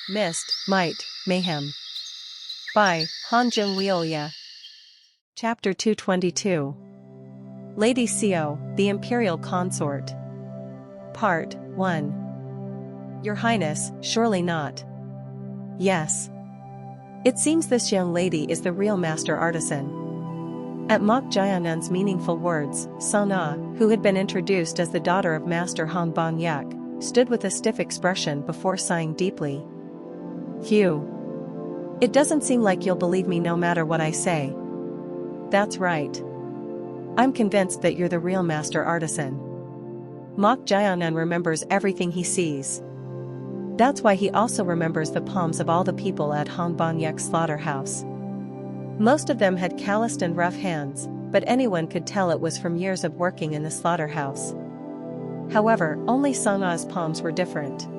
Myst, Might, Mayhem. By Han Jung-Wioya. Chapter 222. Lady Co, the Imperial Consort. Part 1. Your Highness, surely not. Yes. It seems this young lady is the real master artisan. At Mok Jianun's meaningful words, Sana, who had been introduced as the daughter of Master Han Banyek, stood with a stiff expression before sighing deeply. Phew. It doesn't seem like you'll believe me no matter what I say. That's right. I'm convinced that you're the real master artisan. Mok Jianun remembers everything he sees. That's why he also remembers the palms of all the people at Han Banyek's slaughterhouse. Most of them had calloused and rough hands, but anyone could tell it was from years of working in the slaughterhouse. However, only Sana's palms were different.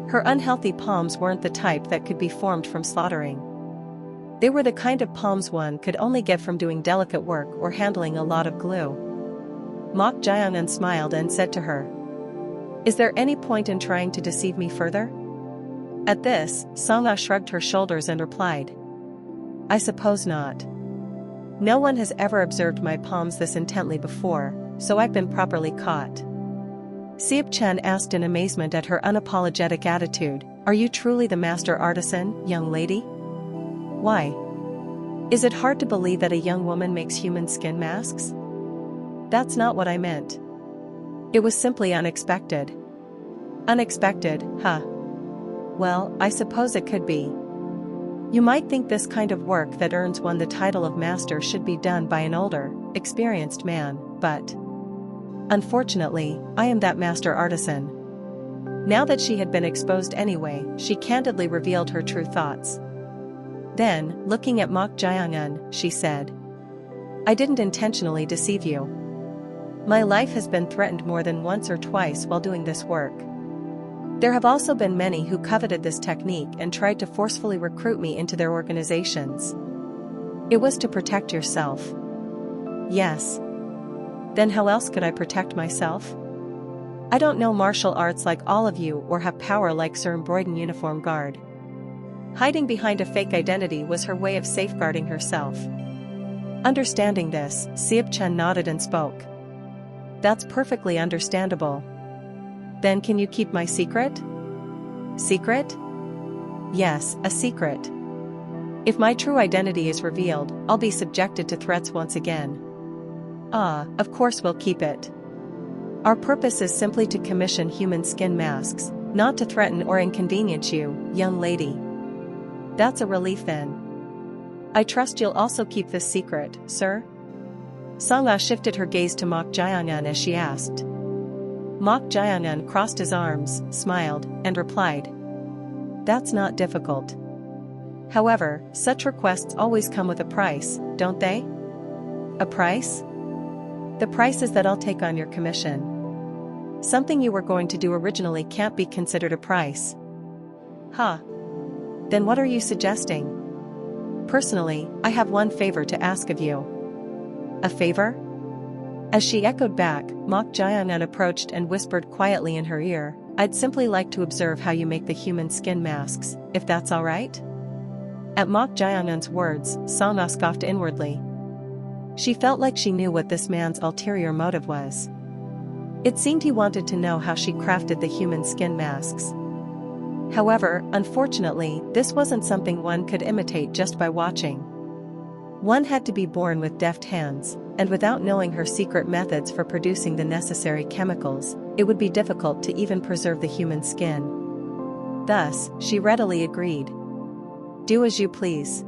Her unhealthy palms weren't the type that could be formed from slaughtering. They were the kind of palms one could only get from doing delicate work or handling a lot of glue. Mok Jianun smiled and said to her, "Is there any point in trying to deceive me further?" At this, Sana shrugged her shoulders and replied, "I suppose not. No one has ever observed my palms this intently before, so I've been properly caught." Siep Chen asked in amazement at her unapologetic attitude, "Are you truly the master artisan, young lady? Why? Is it hard to believe that a young woman makes human skin masks?" "That's not what I meant. It was simply unexpected." "Unexpected, huh? Well, I suppose it could be. You might think this kind of work that earns one the title of master should be done by an older, experienced man, but unfortunately, I am that master artisan." Now that she had been exposed anyway, she candidly revealed her true thoughts. Then, looking at Mok Jianun, she said, "I didn't intentionally deceive you. My life has been threatened more than once or twice while doing this work. There have also been many who coveted this technique and tried to forcefully recruit me into their organizations. It was to protect yourself." "Yes. Then how else could I protect myself? I don't know martial arts like all of you or have power like Sir Embroidered Uniform Guard." Hiding behind a fake identity was her way of safeguarding herself. Understanding this, Siep Chen nodded and spoke. "That's perfectly understandable. Then can you keep my secret?" "Secret?" "Yes, a secret. If my true identity is revealed, I'll be subjected to threats once again." "Ah, of course we'll keep it. Our purpose is simply to commission human skin masks, not to threaten or inconvenience you, young lady." "That's a relief then. I trust you'll also keep this secret, sir?" Sana shifted her gaze to Mok Jianun as she asked. Mok Jianun crossed his arms, smiled, and replied, "That's not difficult. However, such requests always come with a price, don't they?" "A price?" "The price is that I'll take on your commission. Something you were going to do originally can't be considered a price." "Huh. Then what are you suggesting?" "Personally, I have one favor to ask of you." "A favor?" As she echoed back, Mok Jianun approached and whispered quietly in her ear, "I'd simply like to observe how you make the human skin masks, if that's all right?" At Mok Jianun's words, Sana scoffed inwardly. She felt like she knew what this man's ulterior motive was. It seemed he wanted to know how she crafted the human skin masks. However, unfortunately, this wasn't something one could imitate just by watching. One had to be born with deft hands, and without knowing her secret methods for producing the necessary chemicals, it would be difficult to even preserve the human skin. Thus, she readily agreed. "Do as you please.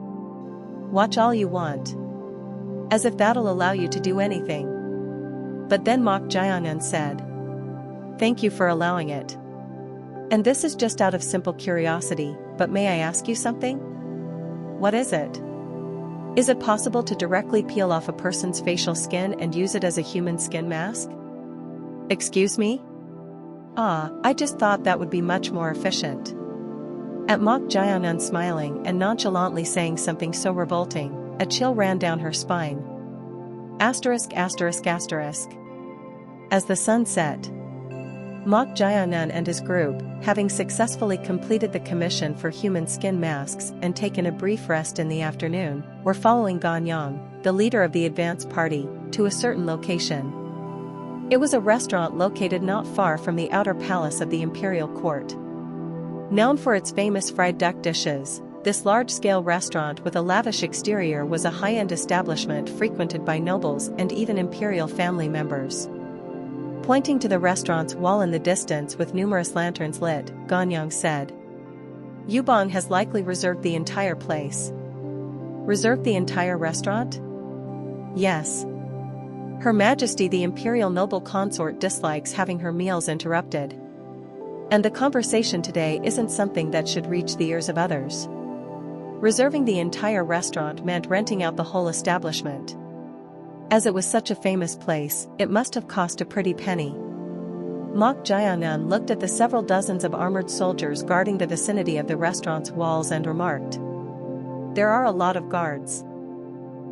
Watch all you want. As if that'll allow you to do anything." But then Mok Jianun said, "Thank you for allowing it. And this is just out of simple curiosity, but may I ask you something?" "What is it?" "Is it possible to directly peel off a person's facial skin and use it as a human skin mask?" "Excuse me?" "Ah, I just thought that would be much more efficient." At Mok Jianun smiling and nonchalantly saying something so revolting, a chill ran down her spine. Asterisk asterisk asterisk. As the sun set, Mok Jianan and his group, having successfully completed the commission for human skin masks and taken a brief rest in the afternoon, were following Ganyang, the leader of the advance party, to a certain location. It was a restaurant located not far from the outer palace of the Imperial court. Known for its famous fried duck dishes, this large-scale restaurant with a lavish exterior was a high-end establishment frequented by nobles and even Imperial family members. Pointing to the restaurant's wall in the distance with numerous lanterns lit, Ganyang said, "Yubong has likely reserved the entire place." "Reserved the entire restaurant?" "Yes. Her Majesty the Imperial noble consort dislikes having her meals interrupted. And the conversation today isn't something that should reach the ears of others." Reserving the entire restaurant meant renting out the whole establishment. As it was such a famous place, it must have cost a pretty penny. Mok Jianan looked at the several dozens of armored soldiers guarding the vicinity of the restaurant's walls and remarked, "There are a lot of guards.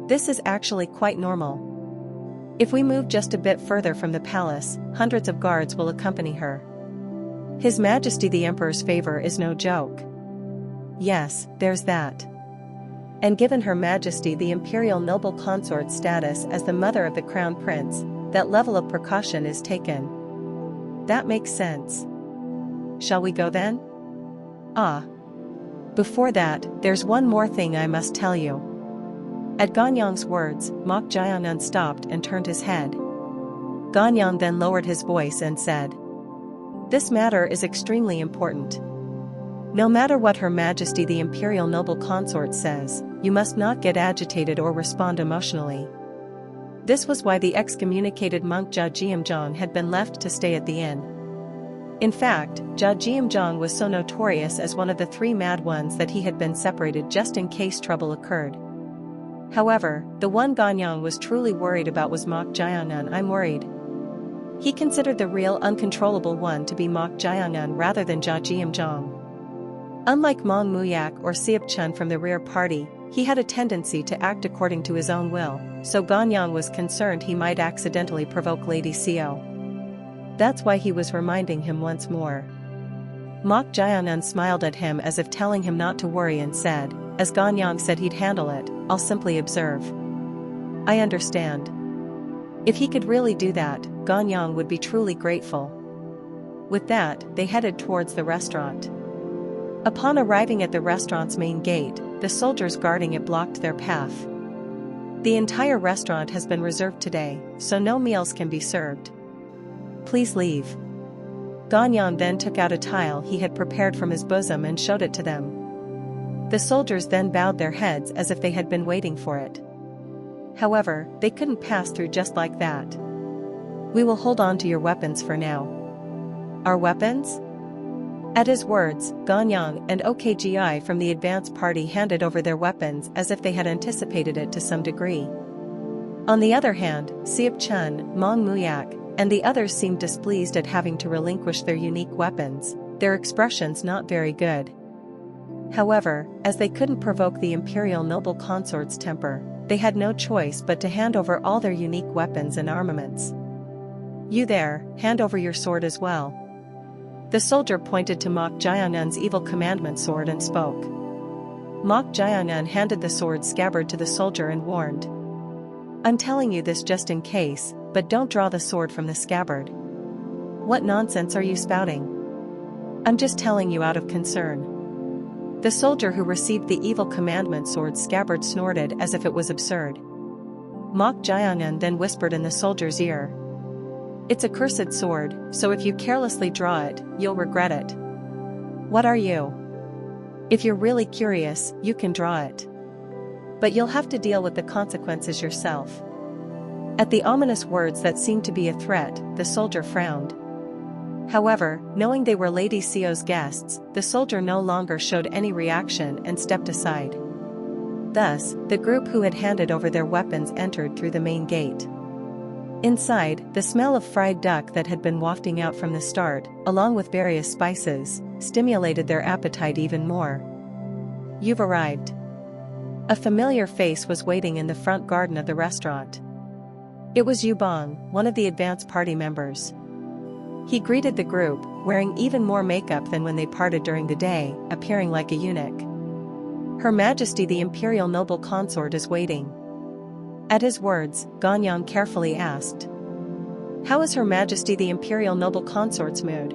This is actually quite normal. If we move just a bit further from the palace, hundreds of guards will accompany her. His Majesty the Emperor's favor is no joke." "Yes, there's that. And given Her Majesty the Imperial noble consort's status as the mother of the Crown Prince, that level of precaution is taken." "That makes sense. Shall we go then?" "Ah. Before that, there's one more thing I must tell you." At Ganyang's words, Mok Jianan stopped and turned his head. Ganyang then lowered his voice and said, "This matter is extremely important. No matter what Her Majesty the Imperial noble consort says, you must not get agitated or respond emotionally." This was why the excommunicated monk Jia Jiamzhong had been left to stay at the inn. In fact, Jia Jiamzhong was so notorious as one of the three mad ones that he had been separated just in case trouble occurred. However, the one Ganyang was truly worried about was Mok Jianan. "I'm worried." He considered the real uncontrollable one to be Mok Jianan rather than Jia Jiamzhong. Unlike Mong Muyak or Siap Chun from the rear party, he had a tendency to act according to his own will, so Ganyang was concerned he might accidentally provoke Lady Xiao. That's why he was reminding him once more. Mok Jianan smiled at him as if telling him not to worry and said, as Ganyang said he'd handle it, "I'll simply observe." "I understand." If he could really do that, Ganyang would be truly grateful. With that, they headed towards the restaurant. Upon arriving at the restaurant's main gate, the soldiers guarding it blocked their path. "The entire restaurant has been reserved today, so no meals can be served. Please leave." Ganyang then took out a tile he had prepared from his bosom and showed it to them. The soldiers then bowed their heads as if they had been waiting for it. However, they couldn't pass through just like that. "We will hold on to your weapons for now." "Our weapons?" At his words, Ganyang and OKGI from the advance party handed over their weapons as if they had anticipated it to some degree. On the other hand, Siap Chun, Mong Muyak, and the others seemed displeased at having to relinquish their unique weapons, their expressions not very good. However, as they couldn't provoke the Imperial noble consort's temper, they had no choice but to hand over all their unique weapons and armaments. "You there, hand over your sword as well." The soldier pointed to Mok Jianan's evil commandment sword and spoke. Mok Jianan handed the sword scabbard to the soldier and warned, "I'm telling you this just in case, but don't draw the sword from the scabbard." "What nonsense are you spouting?" "I'm just telling you out of concern." The soldier who received the evil commandment sword scabbard snorted as if it was absurd. Mok Jianan then whispered in the soldier's ear, "It's a cursed sword, so if you carelessly draw it, you'll regret it." "What are you?" "If you're really curious, you can draw it. But you'll have to deal with the consequences yourself." At the ominous words that seemed to be a threat, the soldier frowned. However, knowing they were Lady Xiao's guests, the soldier no longer showed any reaction and stepped aside. Thus, the group who had handed over their weapons entered through the main gate. Inside, the smell of fried duck that had been wafting out from the start, along with various spices, stimulated their appetite even more. "You've arrived." A familiar face was waiting in the front garden of the restaurant. It was Yubong, one of the advance party members. He greeted the group, wearing even more makeup than when they parted during the day, appearing like a eunuch. Her Majesty the Imperial Noble Consort is waiting. At his words, Ganyang carefully asked, "How is Her Majesty the Imperial Noble Consort's mood?"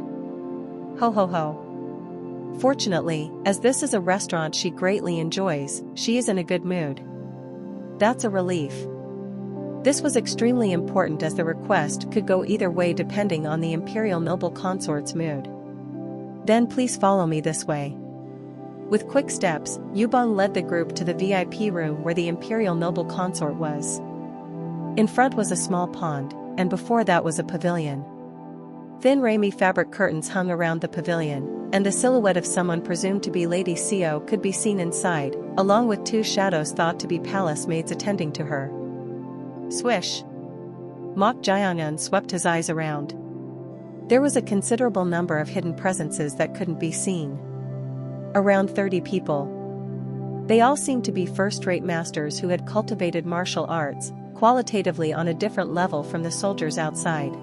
"Ho ho ho. Fortunately, as this is a restaurant she greatly enjoys, she is in a good mood." "That's a relief." This was extremely important as the request could go either way depending on the Imperial Noble Consort's mood. "Then please follow me this way." With quick steps, Yubong led the group to the VIP room where the Imperial Noble Consort was. In front was a small pond, and before that was a pavilion. Thin Rami fabric curtains hung around the pavilion, and the silhouette of someone presumed to be Lady Seo could be seen inside, along with two shadows thought to be palace maids attending to her. Swish! Mok Jiangun swept his eyes around. There was a considerable number of hidden presences that couldn't be seen. Around 30 people. They all seemed to be first-rate masters who had cultivated martial arts, qualitatively on a different level from the soldiers outside.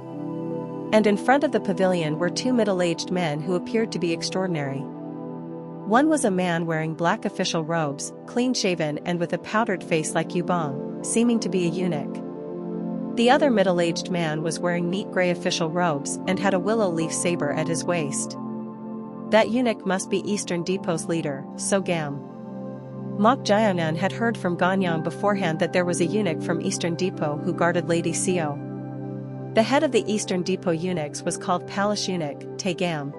And in front of the pavilion were two middle-aged men who appeared to be extraordinary. One was a man wearing black official robes, clean-shaven and with a powdered face like Yubong, seeming to be a eunuch. The other middle-aged man was wearing neat gray official robes and had a willow leaf saber at his waist. That eunuch must be Eastern Depot's leader, Sogam. Mok Jiangun had heard from Ganyang beforehand that there was a eunuch from Eastern Depot who guarded Lady Seo. The head of the Eastern Depot eunuchs was called Palace Eunuch, Taegam.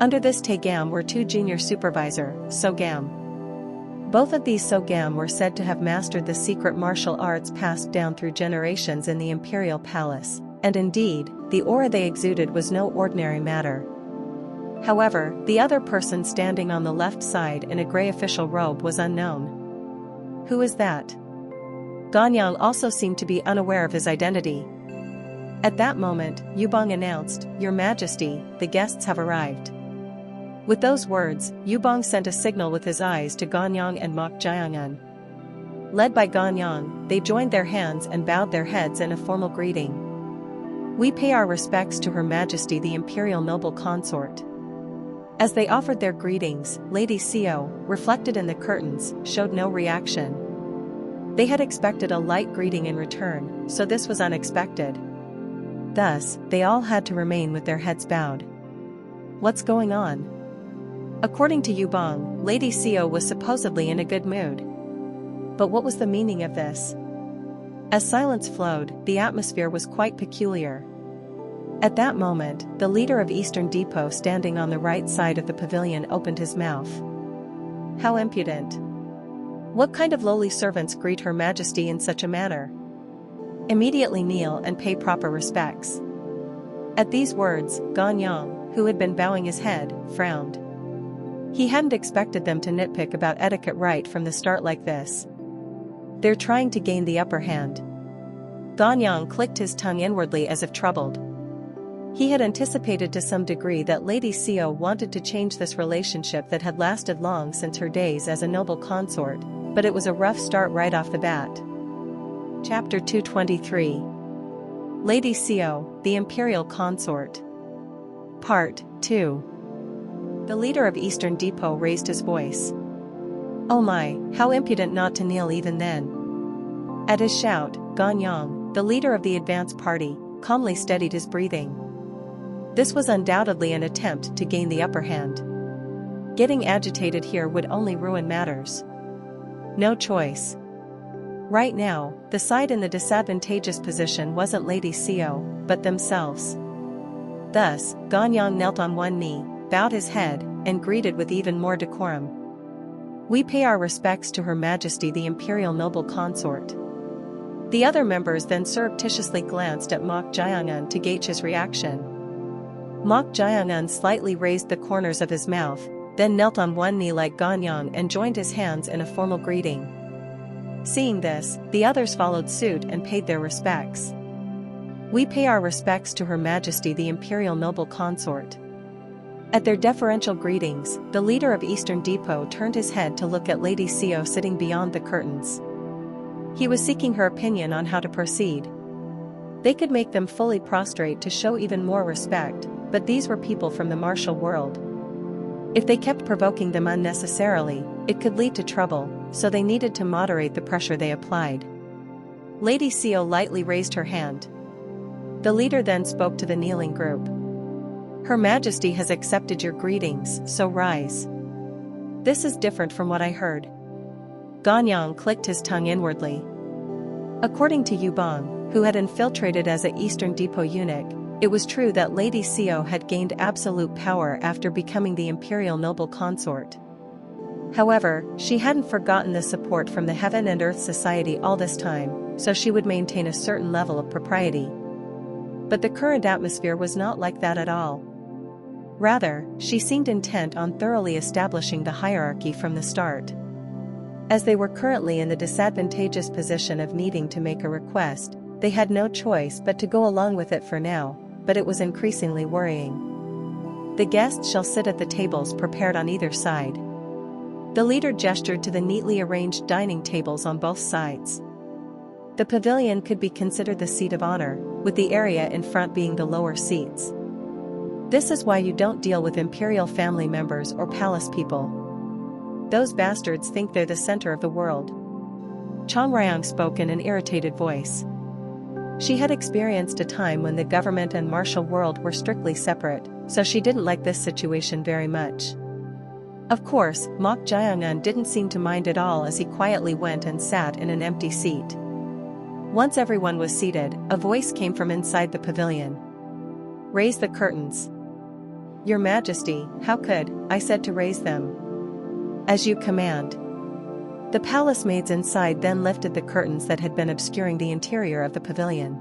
Under this Taegam were two junior supervisor, Sogam. Both of these Sogam were said to have mastered the secret martial arts passed down through generations in the Imperial Palace, and indeed, the aura they exuded was no ordinary matter. However, the other person standing on the left side in a gray official robe was unknown. Who is that? Ganyang also seemed to be unaware of his identity. At that moment, Yubong announced, "Your Majesty, the guests have arrived." With those words, Yubong sent a signal with his eyes to Ganyang and Mok Jiangun. Led by Ganyang, they joined their hands and bowed their heads in a formal greeting. "We pay our respects to Her Majesty the Imperial Noble Consort." As they offered their greetings, Lady Seo, reflected in the curtains, showed no reaction. They had expected a light greeting in return, so this was unexpected. Thus, they all had to remain with their heads bowed. What's going on? According to Yubong, Lady Seo was supposedly in a good mood. But what was the meaning of this? As silence flowed, the atmosphere was quite peculiar. At that moment, the leader of Eastern Depot standing on the right side of the pavilion opened his mouth. How impudent! What kind of lowly servants greet Her Majesty in such a manner? Immediately kneel and pay proper respects. At these words, Ganyang, who had been bowing his head, frowned. He hadn't expected them to nitpick about etiquette right from the start like this. They're trying to gain the upper hand. Ganyang clicked his tongue inwardly as if troubled. He had anticipated to some degree that Lady Seo wanted to change this relationship that had lasted long since her days as a noble consort, but it was a rough start right off the bat. Chapter 223. Lady Seo, the Imperial Consort. Part 2. The leader of Eastern Depot raised his voice. Oh my, how impudent not to kneel even then. At his shout, Ganyang, the leader of the advance party, calmly steadied his breathing. This was undoubtedly an attempt to gain the upper hand. Getting agitated here would only ruin matters. No choice. Right now, the side in the disadvantageous position wasn't Lady Seo, but themselves. Thus, Ganyang knelt on one knee, bowed his head, and greeted with even more decorum. We pay our respects to Her Majesty the Imperial Noble Consort. The other members then surreptitiously glanced at Mok Jiangun to gauge his reaction. Mok Jiangun slightly raised the corners of his mouth, then knelt on one knee like Ganyang and joined his hands in a formal greeting. Seeing this, the others followed suit and paid their respects. We pay our respects to Her Majesty the Imperial Noble Consort. At their deferential greetings, the leader of Eastern Depot turned his head to look at Lady Seo sitting beyond the curtains. He was seeking her opinion on how to proceed. They could make them fully prostrate to show even more respect, but these were people from the martial world. If they kept provoking them unnecessarily, it could lead to trouble, so they needed to moderate the pressure they applied. Lady Seo lightly raised her hand. The leader then spoke to the kneeling group. Her Majesty has accepted your greetings, so rise. This is different from what I heard. Ganyang clicked his tongue inwardly. According to Yubong, who had infiltrated as an Eastern Depot eunuch, it was true that Lady Seo had gained absolute power after becoming the Imperial noble consort. However, she hadn't forgotten the support from the Heaven and Earth Society all this time, so she would maintain a certain level of propriety. But the current atmosphere was not like that at all. Rather, she seemed intent on thoroughly establishing the hierarchy from the start. As they were currently in the disadvantageous position of needing to make a request, they had no choice but to go along with it for now, but it was increasingly worrying. The guests shall sit at the tables prepared on either side. The leader gestured to the neatly arranged dining tables on both sides. The pavilion could be considered the seat of honor, with the area in front being the lower seats. This is why you don't deal with Imperial family members or palace people. Those bastards think they're the center of the world. Chong Ryong spoke in an irritated voice. She had experienced a time when the government and martial world were strictly separate, so she didn't like this situation very much. Of course, Mok Jaeyoung-un didn't seem to mind at all as he quietly went and sat in an empty seat. Once everyone was seated, a voice came from inside the pavilion. Raise the curtains. Your Majesty, how could I said to raise them? As you command. The palace maids inside then lifted the curtains that had been obscuring the interior of the pavilion.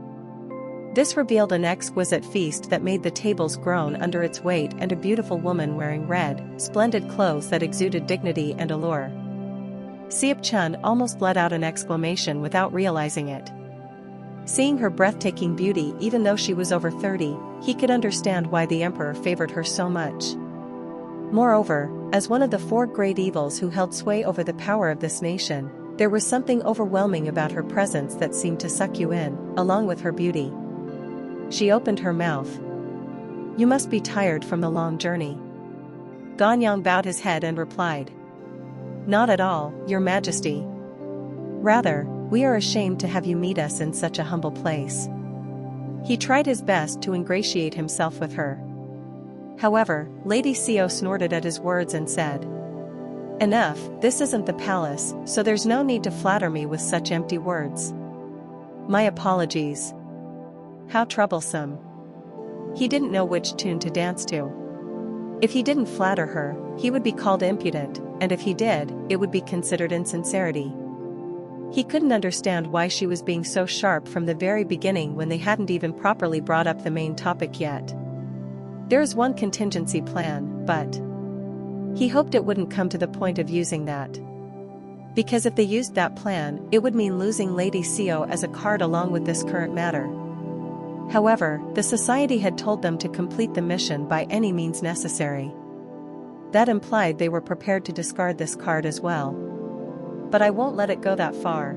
This revealed an exquisite feast that made the tables groan under its weight and a beautiful woman wearing red, splendid clothes that exuded dignity and allure. Seop Chun almost let out an exclamation without realizing it. Seeing her breathtaking beauty even though she was over 30, he could understand why the emperor favored her so much. Moreover, as one of the 4 great evils who held sway over the power of this nation, there was something overwhelming about her presence that seemed to suck you in, along with her beauty. She opened her mouth. You must be tired from the long journey. Ganyang bowed his head and replied. Not at all, Your Majesty. Rather, we are ashamed to have you meet us in such a humble place. He tried his best to ingratiate himself with her. However, Lady Seo snorted at his words and said, Enough, this isn't the palace, so there's no need to flatter me with such empty words. My apologies. How troublesome. He didn't know which tune to dance to. If he didn't flatter her, he would be called impudent, and if he did, it would be considered insincerity. He couldn't understand why she was being so sharp from the very beginning when they hadn't even properly brought up the main topic yet. There's one contingency plan, but he hoped it wouldn't come to the point of using that. Because if they used that plan, it would mean losing Lady Seo as a card along with this current matter. However, the society had told them to complete the mission by any means necessary. That implied they were prepared to discard this card as well. But I won't let it go that far.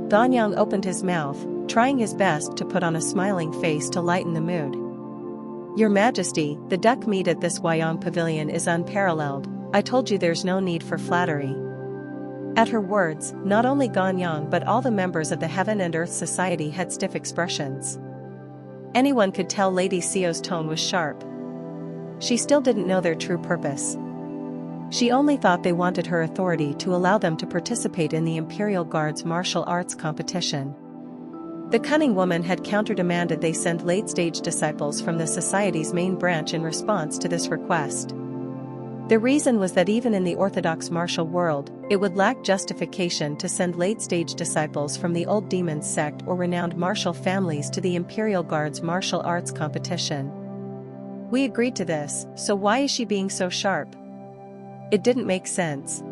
Ganyang opened his mouth, trying his best to put on a smiling face to lighten the mood. Your Majesty, the duck meat at this Wyong pavilion is unparalleled. I told you there's no need for flattery. At her words, not only Ganyang but all the members of the Heaven and Earth Society had stiff expressions. Anyone could tell Lady Seo's tone was sharp. She still didn't know their true purpose. She only thought they wanted her authority to allow them to participate in the Imperial Guard's martial arts competition. The cunning woman had counter-demanded they send late-stage disciples from the society's main branch in response to this request. The reason was that even in the orthodox martial world, it would lack justification to send late-stage disciples from the Old Demons sect or renowned martial families to the Imperial Guard's martial arts competition. We agreed to this, so why is she being so sharp? It didn't make sense.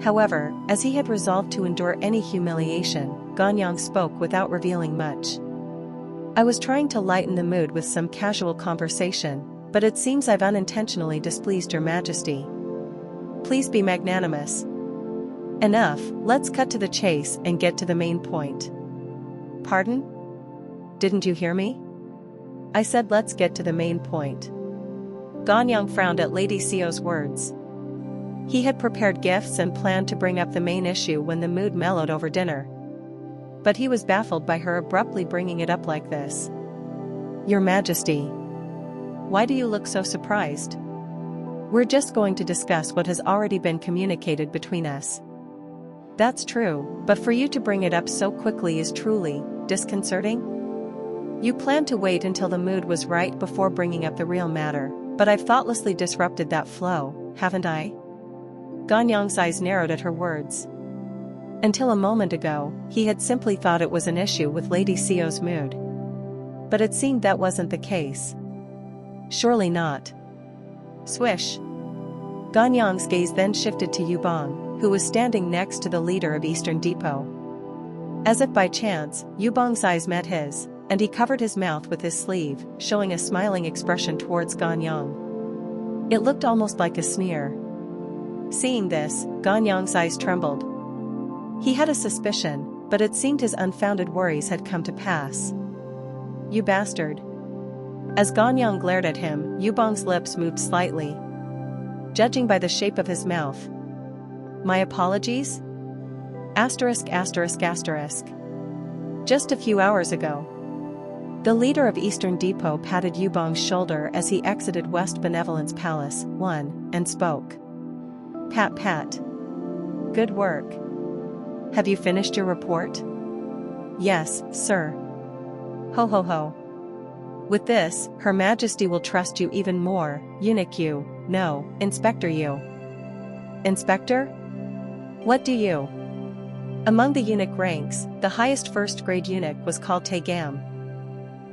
However, as he had resolved to endure any humiliation, Ganyang spoke without revealing much. I was trying to lighten the mood with some casual conversation, but it seems I've unintentionally displeased Your Majesty. Please be magnanimous. Enough, let's cut to the chase and get to the main point. Pardon? didn't you hear me? I said let's get to the main point. Ganyang frowned at Lady Sio's words. He had prepared gifts and planned to bring up the main issue when the mood mellowed over dinner. But he was baffled by her abruptly bringing it up like this. Your Majesty. Why do you look so surprised? We're just going to discuss what has already been communicated between us. That's true, but for you to bring it up so quickly is truly disconcerting. You planned to wait until the mood was right before bringing up the real matter, but I've thoughtlessly disrupted that flow, haven't I? Ganyang's eyes narrowed at her words. Until a moment ago, he had simply thought it was an issue with Lady Sio's mood. But it seemed that wasn't the case. Surely not. Swish. Ganyang's gaze then shifted to Yubong, who was standing next to the leader of Eastern Depot. As if by chance, Yubong's eyes met his, and he covered his mouth with his sleeve, showing a smiling expression towards Ganyang. It looked almost like a sneer. Seeing this, Ganyang's eyes trembled. He had a suspicion, but it seemed his unfounded worries had come to pass. You bastard. As Ganyang glared at him, Yubong's lips moved slightly. Judging by the shape of his mouth. My apologies? Asterisk asterisk asterisk. Just a few hours ago. The leader of Eastern Depot patted Yubong's shoulder as he exited West Benevolence Palace, and spoke. Pat pat. Good work. Have you finished your report? Yes, sir. Ho ho ho. With this, Her Majesty will trust you even more, Eunuch you, no, Inspector you. Inspector? What do you? Among the eunuch ranks, the highest first-grade eunuch was called Tegam.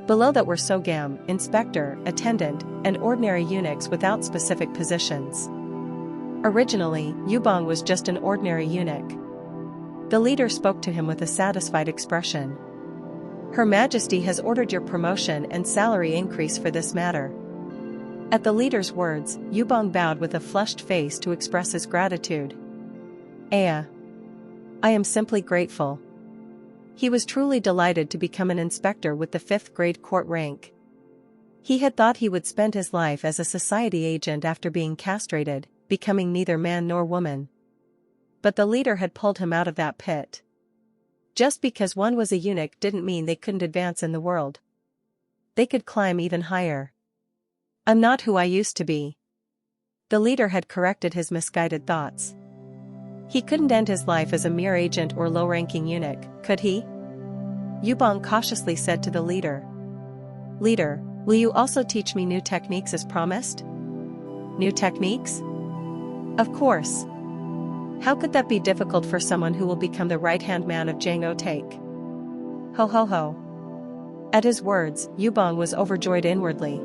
Below that were Sogam, Inspector, Attendant, and ordinary eunuchs without specific positions. Originally, Yubong was just an ordinary eunuch. The leader spoke to him with a satisfied expression. Her Majesty has ordered your promotion and salary increase for this matter. At the leader's words, Yubong bowed with a flushed face to express his gratitude. I am simply grateful. He was truly delighted to become an inspector with the 5th grade court rank. He had thought he would spend his life as a society agent after being castrated, becoming neither man nor woman. But the leader had pulled him out of that pit. Just because one was a eunuch didn't mean they couldn't advance in the world. They could climb even higher. I'm not who I used to be. The leader had corrected his misguided thoughts. He couldn't end his life as a mere agent or low-ranking eunuch, could he? Yubong cautiously said to the leader. Leader, will you also teach me new techniques as promised? New techniques? Of course. How could that be difficult for someone who will become the right-hand man of Jang O-Take? Ho ho ho. At his words, Yubong was overjoyed inwardly.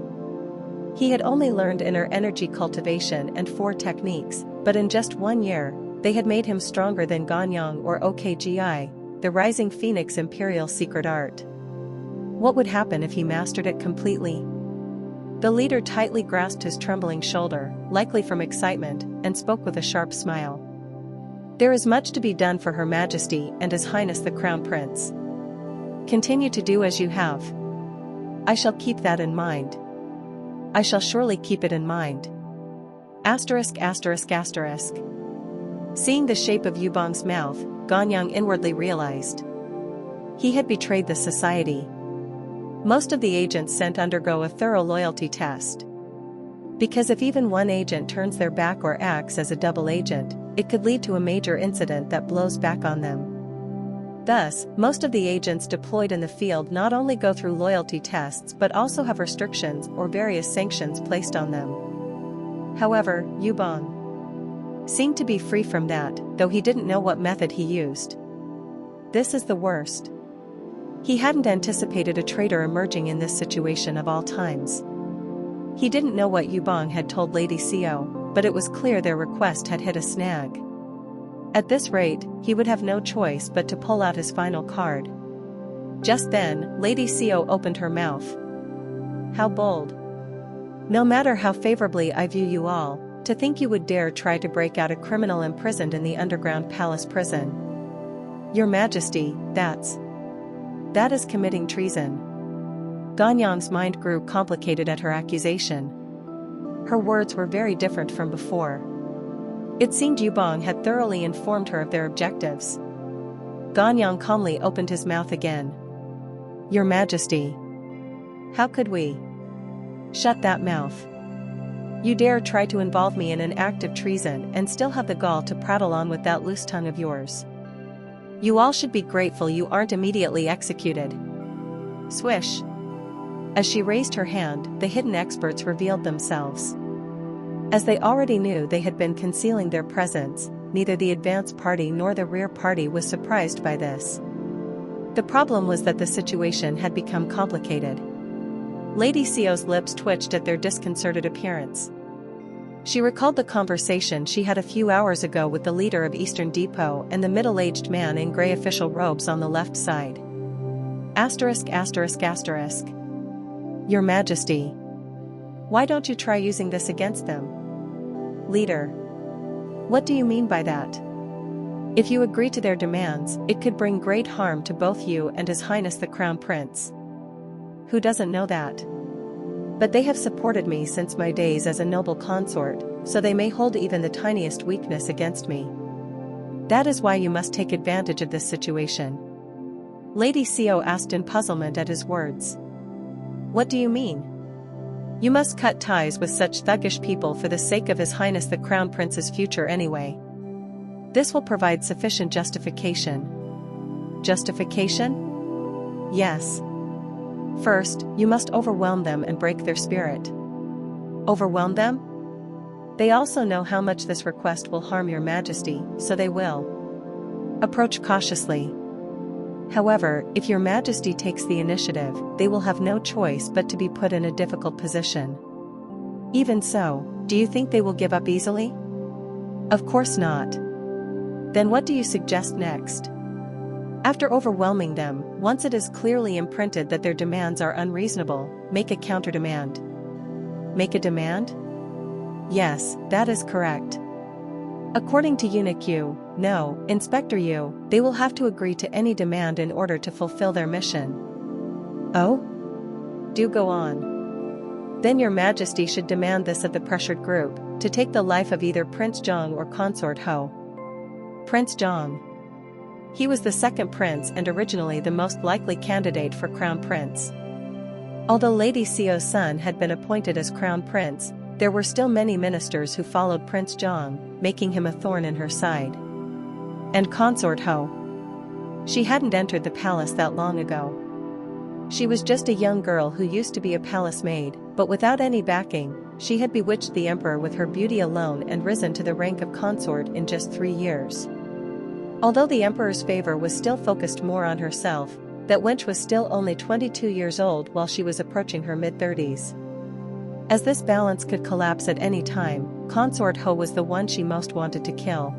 He had only learned inner energy cultivation and 4 techniques, but in just 1 year, they had made him stronger than Ganyang or OKGI, the rising phoenix Imperial secret art. What would happen if he mastered it completely? The leader tightly grasped his trembling shoulder, likely from excitement, and spoke with a sharp smile. There is much to be done for Her Majesty and His Highness the Crown Prince. Continue to do as you have. I shall keep that in mind. I shall surely keep it in mind. Asterisk asterisk asterisk. Seeing the shape of Yubong's mouth, Ganyang inwardly realized. He had betrayed the society. Most of the agents sent undergo a thorough loyalty test. Because if even one agent turns their back or acts as a double agent, it could lead to a major incident that blows back on them. Thus, most of the agents deployed in the field not only go through loyalty tests but also have restrictions or various sanctions placed on them. However, Yubong seemed to be free from that, though he didn't know what method he used. This is the worst. He hadn't anticipated a traitor emerging in this situation of all times. He didn't know what Yubong had told Lady Sio, but it was clear their request had hit a snag. At this rate, he would have no choice but to pull out his final card. Just then, Lady Sio opened her mouth. How bold. No matter how favorably I view you all, to think you would dare try to break out a criminal imprisoned in the underground palace prison. Your Majesty, that is committing treason. Ganyang's mind grew complicated at her accusation. Her words were very different from before. It seemed Yubong had thoroughly informed her of their objectives. Ganyang calmly opened his mouth again. Your Majesty. How could we? Shut that mouth. You dare try to involve me in an act of treason and still have the gall to prattle on with that loose tongue of yours. You all should be grateful you aren't immediately executed. Swish. As she raised her hand, the hidden experts revealed themselves. As they already knew they had been concealing their presence, neither the advance party nor the rear party was surprised by this. The problem was that the situation had become complicated. Lady Sio's lips twitched at their disconcerted appearance. She recalled the conversation she had a few hours ago with the leader of Eastern Depot and the middle-aged man in gray official robes on the left side. Asterisk asterisk asterisk. Your Majesty. Why don't you try using this against them? Leader. What do you mean by that? If you agree to their demands, it could bring great harm to both you and His Highness the Crown Prince. Who doesn't know that? But they have supported me since my days as a noble consort, so they may hold even the tiniest weakness against me. That is why you must take advantage of this situation. Lady Sio asked in puzzlement at his words. What do you mean? You must cut ties with such thuggish people for the sake of His Highness the Crown Prince's future anyway. This will provide sufficient justification. Justification? Yes. First, you must overwhelm them and break their spirit. Overwhelm them? They also know how much this request will harm your Majesty, so they will approach cautiously. However, if your Majesty takes the initiative, they will have no choice but to be put in a difficult position. Even so, do you think they will give up easily? Of course not. Then what do you suggest next? After overwhelming them, once it is clearly imprinted that their demands are unreasonable, make a counter-demand. Make a demand? Yes, that is correct. According to Eunuch Yu, no, Inspector Yu, they will have to agree to any demand in order to fulfill their mission. Oh? Do go on. Then your Majesty should demand this of the pressured group, to take the life of either Prince Zhang or Consort Ho. Prince Zhang. He was the second prince and originally the most likely candidate for Crown Prince. Although Lady Sio's son had been appointed as Crown Prince, there were still many ministers who followed Prince Zhang, making him a thorn in her side. And Consort Ho. She hadn't entered the palace that long ago. She was just a young girl who used to be a palace maid, but without any backing, she had bewitched the emperor with her beauty alone and risen to the rank of consort in just 3 years. Although the emperor's favor was still focused more on herself, that wench was still only 22 years old while she was approaching her mid-30s. As this balance could collapse at any time, Consort Ho was the one she most wanted to kill.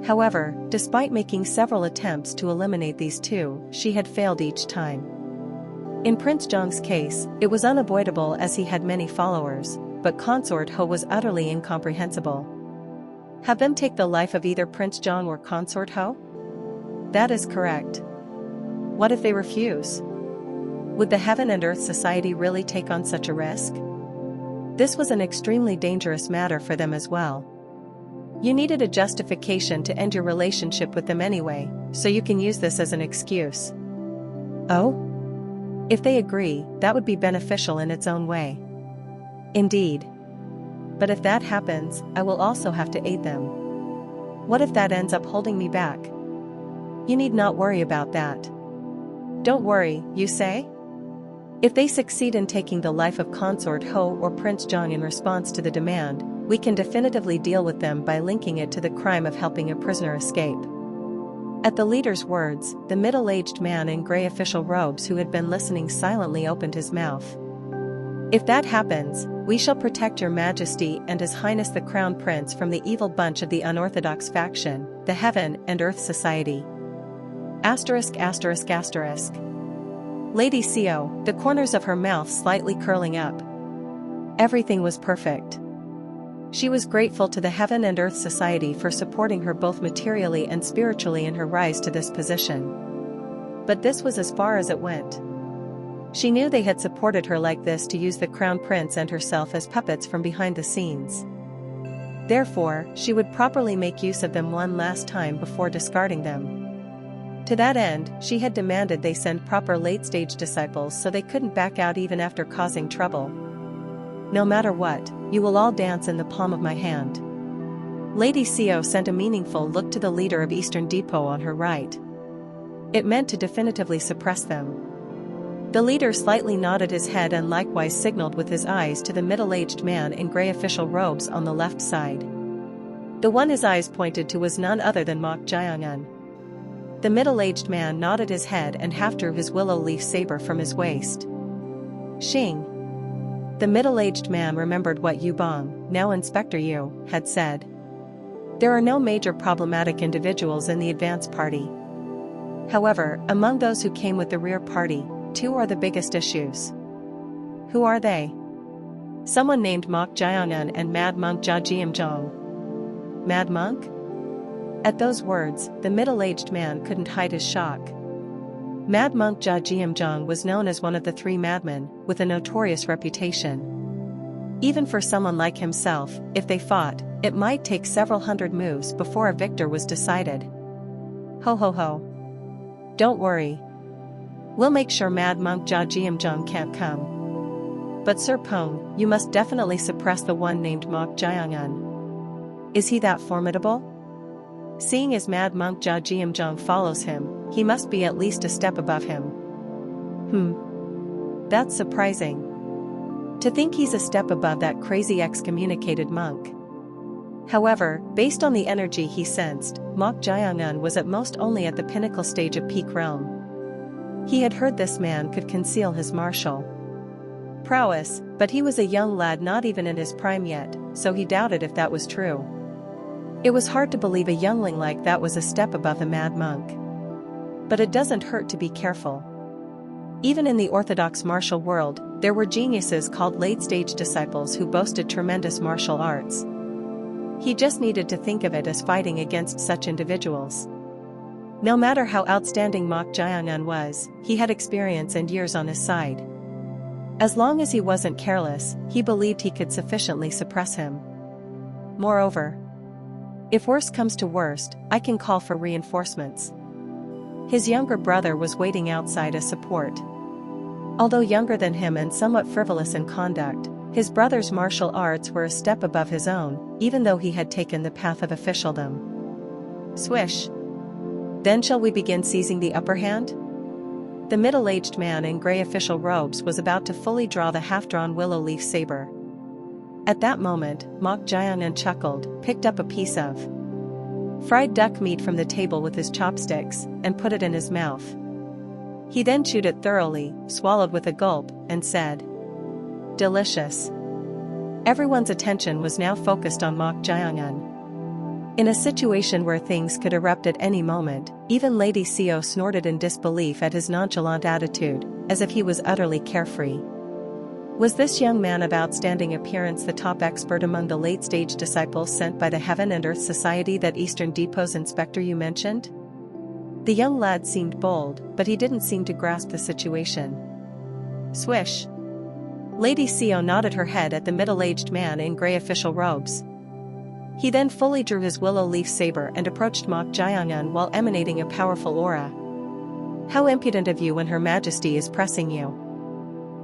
However, despite making several attempts to eliminate these two, she had failed each time. In Prince Zhang's case, it was unavoidable as he had many followers, but Consort Ho was utterly incomprehensible. Have them take the life of either Prince Zhang or Consort Ho? That is correct. What if they refuse? Would the Heaven and Earth Society really take on such a risk? This was an extremely dangerous matter for them as well. You needed a justification to end your relationship with them anyway, so you can use this as an excuse. Oh? If they agree, that would be beneficial in its own way. Indeed. But if that happens, I will also have to aid them. What if that ends up holding me back? You need not worry about that. Don't worry, you say? If they succeed in taking the life of Consort Ho or Prince Zhang in response to the demand, we can definitively deal with them by linking it to the crime of helping a prisoner escape. At the leader's words, the middle-aged man in gray official robes who had been listening silently opened his mouth. If that happens, we shall protect your Majesty and His Highness the Crown Prince from the evil bunch of the unorthodox faction, the Heaven and Earth Society. Asterisk asterisk asterisk. Lady Sio, the corners of her mouth slightly curling up. Everything was perfect. She was grateful to the Heaven and Earth Society for supporting her both materially and spiritually in her rise to this position. But this was as far as it went. She knew they had supported her like this to use the crown prince and herself as puppets from behind the scenes. Therefore, she would properly make use of them one last time before discarding them. To that end, she had demanded they send proper late-stage disciples so they couldn't back out even after causing trouble. No matter what, you will all dance in the palm of my hand. Lady Seo sent a meaningful look to the leader of Eastern Depot on her right. It meant to definitively suppress them. The leader slightly nodded his head and likewise signaled with his eyes to the middle-aged man in grey official robes on the left side. The one his eyes pointed to was none other than Mok Jiangun. The middle-aged man nodded his head and half drew his willow leaf saber from his waist. Xing. The middle-aged man remembered what Yu Bong, now Inspector Yu, had said. There are no major problematic individuals in the advance party. However, among those who came with the rear party, two are the biggest issues. Who are they? Someone named Mok Jiangun and Mad Monk Jia Jiamzhong. Mad Monk? At those words, the middle-aged man couldn't hide his shock. Mad Monk Jia Jiamzhong was known as one of the three madmen, with a notorious reputation. Even for someone like himself, if they fought, it might take several hundred moves before a victor was decided. Ho ho ho. Don't worry. We'll make sure Mad Monk Jia Jiamzhong can't come. But Sir Peng, you must definitely suppress the one named Mok Jiangun. Is he that formidable? Seeing as Mad Monk Jia Jiamzhong follows him, he must be at least a step above him. That's surprising. To think he's a step above that crazy excommunicated monk. However, based on the energy he sensed, Mok Jiangun was at most only at the pinnacle stage of peak realm. He had heard this man could conceal his martial prowess, but he was a young lad not even in his prime yet, so he doubted if that was true. It was hard to believe a youngling like that was a step above a mad monk. But it doesn't hurt to be careful. Even in the orthodox martial world, there were geniuses called late-stage disciples who boasted tremendous martial arts. He just needed to think of it as fighting against such individuals. No matter how outstanding Mok Jiangun was, he had experience and years on his side. As long as he wasn't careless, he believed he could sufficiently suppress him. Moreover, if worst comes to worst, I can call for reinforcements. His younger brother was waiting outside as support. Although younger than him and somewhat frivolous in conduct, his brother's martial arts were a step above his own, even though he had taken the path of officialdom. Swish. Then shall we begin seizing the upper hand? The middle-aged man in grey official robes was about to fully draw the half-drawn willow leaf saber. At that moment, Mok Jiangun chuckled, picked up a piece of fried duck meat from the table with his chopsticks, and put it in his mouth. He then chewed it thoroughly, swallowed with a gulp, and said, "Delicious." Everyone's attention was now focused on Mok Jiangun. In a situation where things could erupt at any moment, even Lady Seo snorted in disbelief at his nonchalant attitude, as if he was utterly carefree. Was this young man of outstanding appearance the top expert among the late-stage disciples sent by the Heaven and Earth Society that Eastern Depot's Inspector you mentioned? The young lad seemed bold, but he didn't seem to grasp the situation. Swish. Lady Seo nodded her head at the middle-aged man in grey official robes. He then fully drew his willow leaf saber and approached Mok Jiangun while emanating a powerful aura. How impudent of you when Her Majesty is pressing you.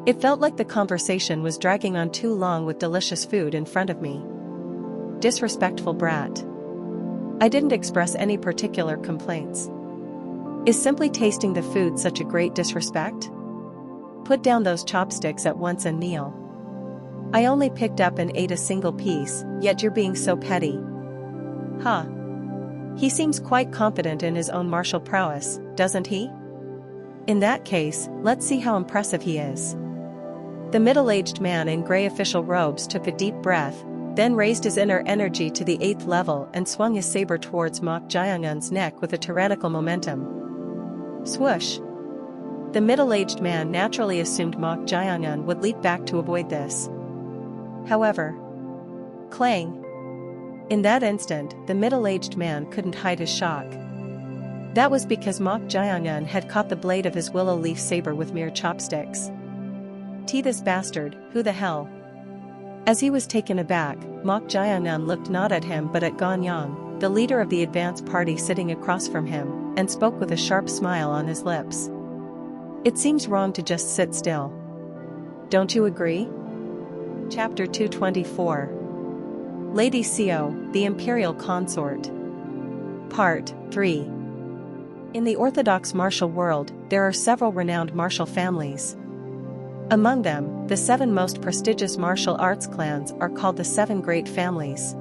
It felt like the conversation was dragging on too long with delicious food in front of me. Disrespectful brat. I didn't express any particular complaints. Is simply tasting the food such a great disrespect? Put down those chopsticks at once and kneel. I only picked up and ate a single piece, yet you're being so petty. Huh. He seems quite confident in his own martial prowess, doesn't he? In that case, let's see how impressive he is. The middle-aged man in grey official robes took a deep breath, then raised his inner energy to the 8th level and swung his saber towards Mok Jiangun's neck with a tyrannical momentum. Swoosh! The middle-aged man naturally assumed Mok Jiangun would leap back to avoid this. However, clang! In that instant, the middle-aged man couldn't hide his shock. That was because Mok Jiangun had caught the blade of his willow leaf saber with mere chopsticks. This bastard, who the hell? As he was taken aback, Mok Jianan looked not at him but at Ganyang, the leader of the advance party sitting across from him, and spoke with a sharp smile on his lips. It seems wrong to just sit still. Don't you agree? Chapter 224. Lady Xiao, the Imperial Consort. Part 3. In the Orthodox martial world, there are several renowned martial families. Among them, the 7 most prestigious martial arts clans are called the 7 Great Families.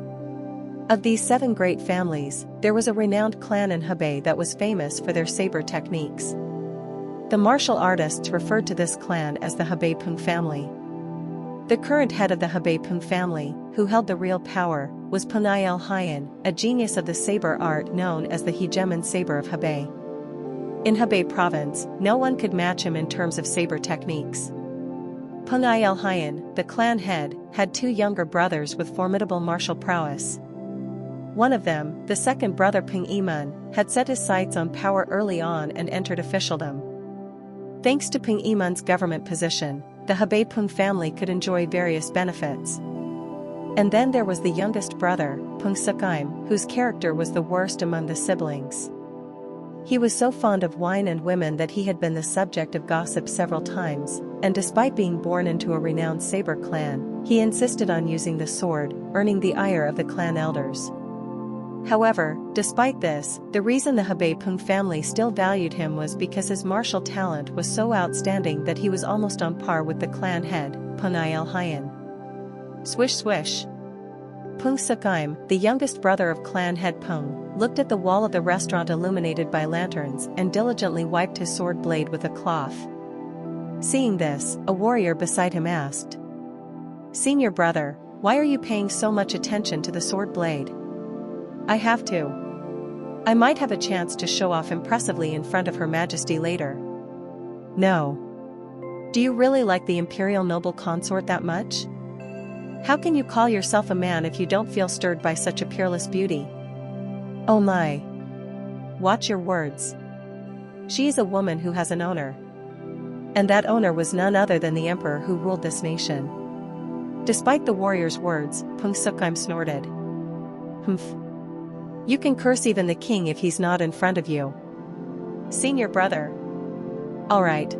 Of these 7 great families, there was a renowned clan in Hebei that was famous for their saber techniques. The martial artists referred to this clan as the Hebei Peng family. The current head of the Hebei Peng family, who held the real power, was Penayel Haiyan, a genius of the saber art known as the Hegemon saber of Hebei. In Hebei province, no one could match him in terms of saber techniques. Penayel Haiyan, the clan head, had 2 younger brothers with formidable martial prowess. One of them, the second brother Peng Iman, had set his sights on power early on and entered officialdom. Thanks to Peng Iman's government position, the Hebei Peng family could enjoy various benefits. And then there was the youngest brother, Peng Sukaim, whose character was the worst among the siblings. He was so fond of wine and women that he had been the subject of gossip several times, and despite being born into a renowned saber clan, he insisted on using the sword, earning the ire of the clan elders. However, despite this, the reason the Hebei Peng family still valued him was because his martial talent was so outstanding that he was almost on par with the clan head, Penayel Haiyan. Swish swish. Peng Sukaim, the youngest brother of clan head Peng, looked at the wall of the restaurant illuminated by lanterns and diligently wiped his sword blade with a cloth. Seeing this, a warrior beside him asked, "Senior brother, why are you paying so much attention to the sword blade?" "I have to. I might have a chance to show off impressively in front of Her Majesty later." "No. Do you really like the Imperial noble consort that much? How can you call yourself a man if you don't feel stirred by such a peerless beauty?" "Oh my. Watch your words. She is a woman who has an owner. And that owner was none other than the emperor who ruled this nation." Despite the warrior's words, Peng Sukaim snorted. "Humph. You can curse even the king if he's not in front of you." "Senior brother." Alright.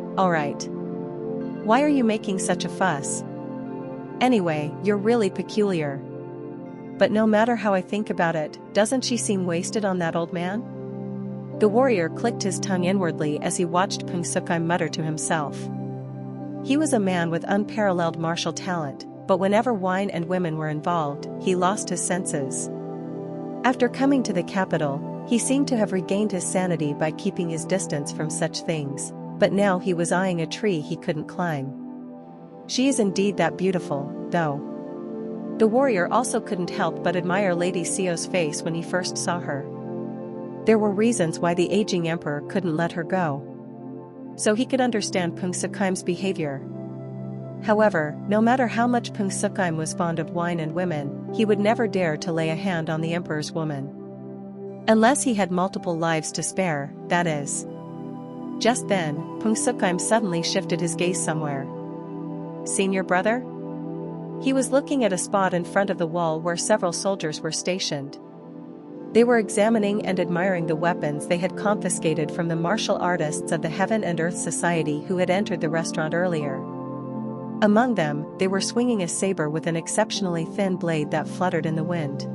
Why are you making such a fuss? Anyway, you're really peculiar. But no matter how I think about it, doesn't she seem wasted on that old man?" The warrior clicked his tongue inwardly as he watched Peng Sukaim mutter to himself. He was a man with unparalleled martial talent, but whenever wine and women were involved, he lost his senses. After coming to the capital, he seemed to have regained his sanity by keeping his distance from such things, but now he was eyeing a tree he couldn't climb. She is indeed that beautiful, though. The warrior also couldn't help but admire Lady Xiao's face when he first saw her. There were reasons why the aging emperor couldn't let her go. So he could understand Peng Sukaim's behavior. However, no matter how much Peng Sukaim was fond of wine and women, he would never dare to lay a hand on the emperor's woman. Unless he had multiple lives to spare, that is. Just then, Peng Sukaim suddenly shifted his gaze somewhere. "Senior brother?" He was looking at a spot in front of the wall where several soldiers were stationed. They were examining and admiring the weapons they had confiscated from the martial artists of the Heaven and Earth Society who had entered the restaurant earlier. Among them, they were swinging a saber with an exceptionally thin blade that fluttered in the wind.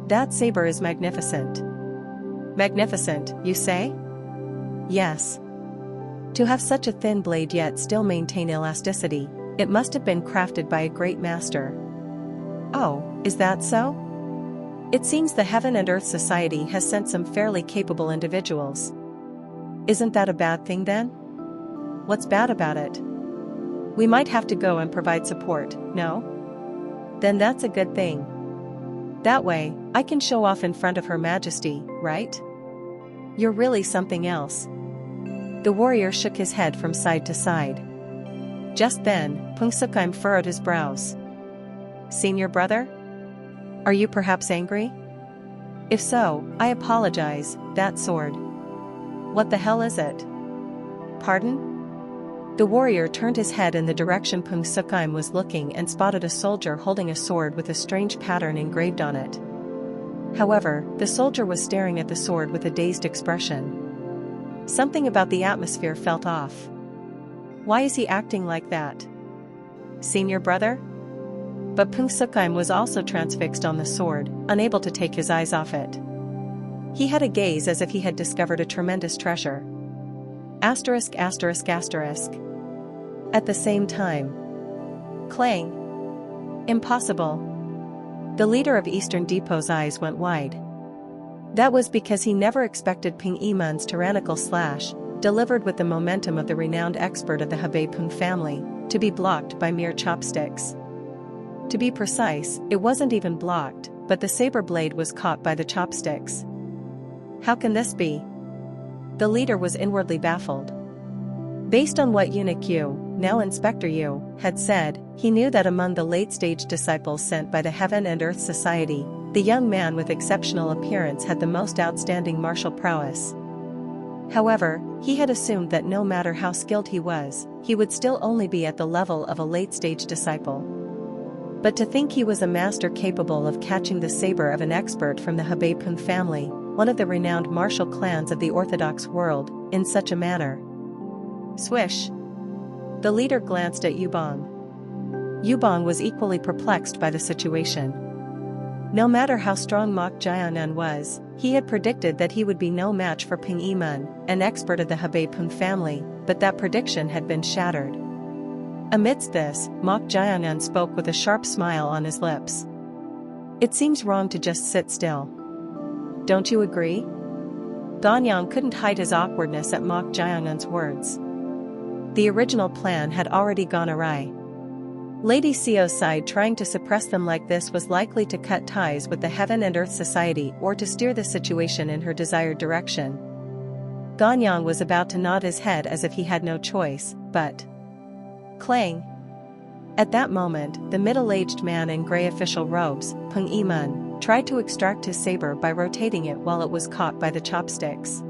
"That saber is magnificent." "Magnificent, you say?" "Yes. To have such a thin blade yet still maintain elasticity, it must have been crafted by a great master." "Oh, is that so?" "It seems the Heaven and Earth Society has sent some fairly capable individuals." "Isn't that a bad thing then?" "What's bad about it?" "We might have to go and provide support, no?" "Then that's a good thing. That way, I can show off in front of Her Majesty, right?" "You're really something else." The warrior shook his head from side to side. Just then, Peng Sukaim furrowed his brows. "Senior brother? Are you perhaps angry? If so, I apologize, that sword. What the hell is it?" "Pardon?" The warrior turned his head in the direction Pung Sukheim was looking and spotted a soldier holding a sword with a strange pattern engraved on it. However, the soldier was staring at the sword with a dazed expression. Something about the atmosphere felt off. Why is he acting like that? Seen your brother? But Pung Sukheim was also transfixed on the sword, unable to take his eyes off it. He had a gaze as if he had discovered a tremendous treasure. Asterisk asterisk asterisk. At the same time. Clang. Impossible. The leader of Eastern Depot's eyes went wide. That was because he never expected Ping Yiman's tyrannical slash, delivered with the momentum of the renowned expert of the Hebei Pung family, to be blocked by mere chopsticks. To be precise, it wasn't even blocked, but the saber blade was caught by the chopsticks. How can this be? The leader was inwardly baffled. Based on what Eunuch Yu, now Inspector Yu, had said, he knew that among the late-stage disciples sent by the Heaven and Earth Society, the young man with exceptional appearance had the most outstanding martial prowess. However, he had assumed that no matter how skilled he was, he would still only be at the level of a late-stage disciple. But to think he was a master capable of catching the saber of an expert from the Hebei Pung family, one of the renowned martial clans of the Orthodox world, in such a manner. Swish. The leader glanced at Yubong. Yubong was equally perplexed by the situation. No matter how strong Mok Jianan was, he had predicted that he would be no match for Ping Yiman, an expert of the Hebei Pung family, but that prediction had been shattered. Amidst this, Mok Jianan spoke with a sharp smile on his lips. It seems wrong to just sit still. Don't you agree? Ganyang couldn't hide his awkwardness at Mok Jianan's words. The original plan had already gone awry. Lady Xiao's side trying to suppress them like this was likely to cut ties with the Heaven and Earth Society or to steer the situation in her desired direction. Ganyang was about to nod his head as if he had no choice, but... Clang! At that moment, the middle-aged man in grey official robes, Peng Yiman, tried to extract his saber by rotating it while it was caught by the chopsticks.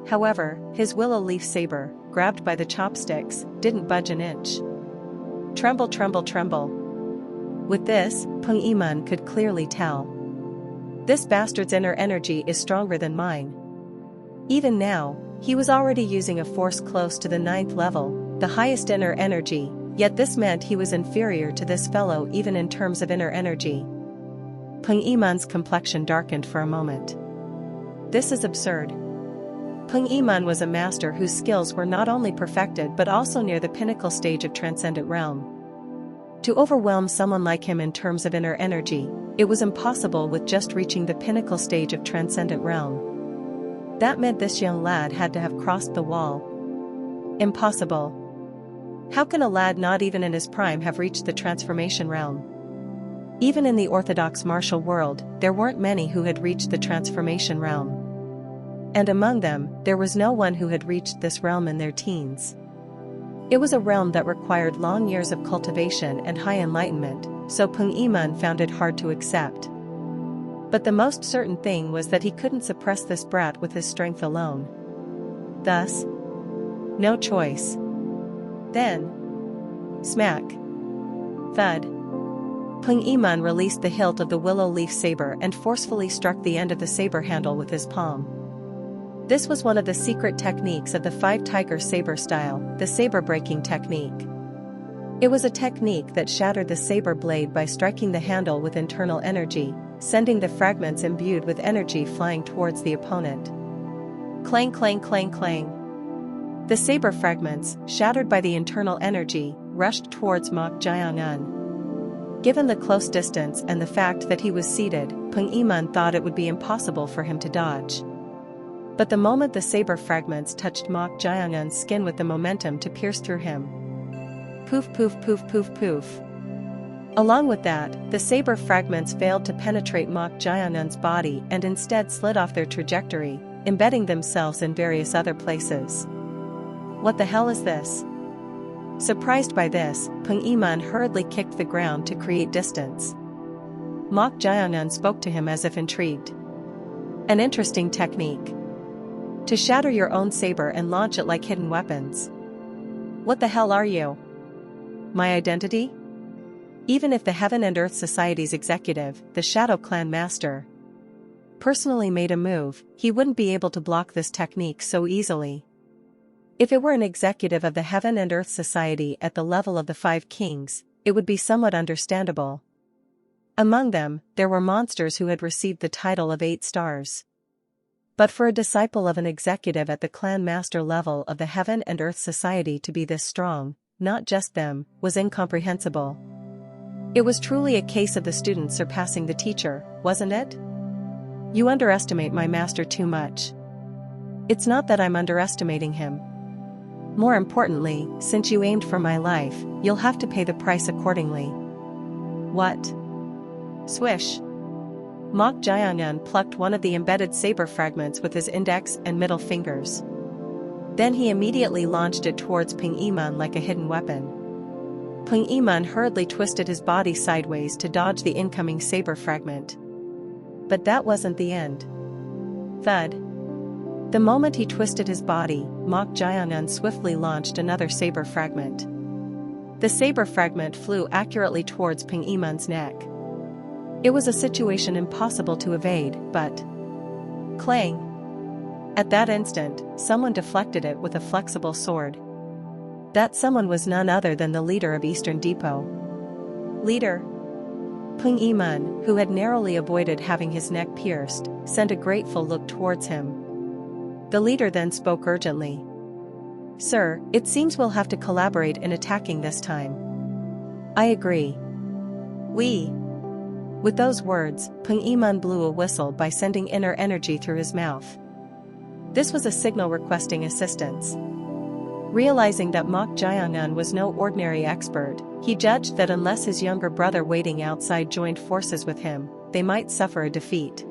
However, his willow leaf saber, grabbed by the chopsticks, didn't budge an inch. Tremble, tremble, tremble. With this, Peng Yiman could clearly tell. This bastard's inner energy is stronger than mine. Even now, he was already using a force close to the 9th level, the highest inner energy, yet this meant he was inferior to this fellow even in terms of inner energy. Peng Yiman's complexion darkened for a moment. This is absurd. Peng Yiman was a master whose skills were not only perfected but also near the pinnacle stage of transcendent realm. To overwhelm someone like him in terms of inner energy, it was impossible with just reaching the pinnacle stage of transcendent realm. That meant this young lad had to have crossed the wall. Impossible. How can a lad not even in his prime have reached the transformation realm? Even in the orthodox martial world, there weren't many who had reached the transformation realm. And among them, there was no one who had reached this realm in their teens. It was a realm that required long years of cultivation and high enlightenment, so Peng Yiman found it hard to accept. But the most certain thing was that he couldn't suppress this brat with his strength alone. Thus, no choice. Then, smack. Thud. Peng Yiman released the hilt of the willow leaf saber and forcefully struck the end of the saber handle with his palm. This was one of the secret techniques of the 5-tiger saber style, the saber-breaking technique. It was a technique that shattered the saber blade by striking the handle with internal energy, sending the fragments imbued with energy flying towards the opponent. Clang, clang, clang, clang. The saber fragments, shattered by the internal energy, rushed towards Mok Jianan. Given the close distance and the fact that he was seated, Peng Yiman thought it would be impossible for him to dodge. But the moment the saber fragments touched Mok Jianan's skin with the momentum to pierce through him. Poof, poof, poof, poof, poof. Along with that, the saber fragments failed to penetrate Mok Jianan's body and instead slid off their trajectory, embedding themselves in various other places. What the hell is this? Surprised by this, Peng Yiman hurriedly kicked the ground to create distance. Mok Jianan spoke to him as if intrigued. An interesting technique. To shatter your own saber and launch it like hidden weapons. What the hell are you? My identity? Even if the Heaven and Earth Society's executive, the Shadow Clan Master, personally made a move, he wouldn't be able to block this technique so easily. If it were an executive of the Heaven and Earth Society at the level of the Five Kings, it would be somewhat understandable. Among them, there were monsters who had received the title of 8 stars. But for a disciple of an executive at the Clan Master level of the Heaven and Earth Society to be this strong, not just them, was incomprehensible. It was truly a case of the student surpassing the teacher, wasn't it? You underestimate my master too much. It's not that I'm underestimating him. More importantly, since you aimed for my life, you'll have to pay the price accordingly. What? Swish. Mok Jianyun plucked one of the embedded saber fragments with his index and middle fingers. Then he immediately launched it towards Ping Iman like a hidden weapon. Ping Iman hurriedly twisted his body sideways to dodge the incoming saber fragment. But that wasn't the end. Thud. The moment he twisted his body, Mok Jianyun swiftly launched another saber fragment. The saber fragment flew accurately towards Ping Iman's neck. It was a situation impossible to evade, but... clang! At that instant, someone deflected it with a flexible sword. That someone was none other than the leader of Eastern Depot. Leader? Ping Iman, who had narrowly avoided having his neck pierced, sent a grateful look towards him. The leader then spoke urgently. Sir, it seems we'll have to collaborate in attacking this time. I agree. We. With those words, Ping Iman blew a whistle by sending inner energy through his mouth. This was a signal requesting assistance. Realizing that Mok Jianyun was no ordinary expert, he judged that unless his younger brother waiting outside joined forces with him, they might suffer a defeat.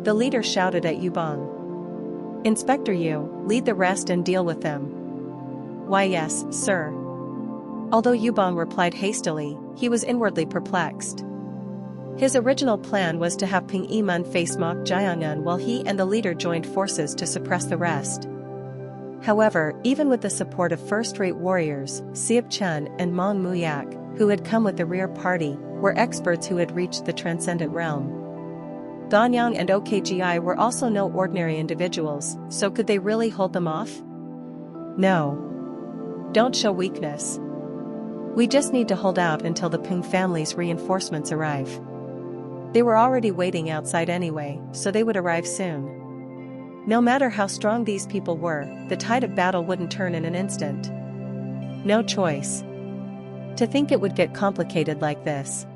The leader shouted at Yubong. Inspector Yu, lead the rest and deal with them. Why yes, sir. Although Yubong replied hastily, he was inwardly perplexed. His original plan was to have Ping Iman face Mok Jianyun while he and the leader joined forces to suppress the rest. However, even with the support of first-rate warriors, Siap Chun and Mong Muyak, who had come with the rear party, were experts who had reached the transcendent realm. Danyang and OKGI were also no ordinary individuals, so could they really hold them off? No. Don't show weakness. We just need to hold out until the Ping family's reinforcements arrive. They were already waiting outside anyway, so they would arrive soon. No matter how strong these people were, the tide of battle wouldn't turn in an instant. No choice. To think it would get complicated like this.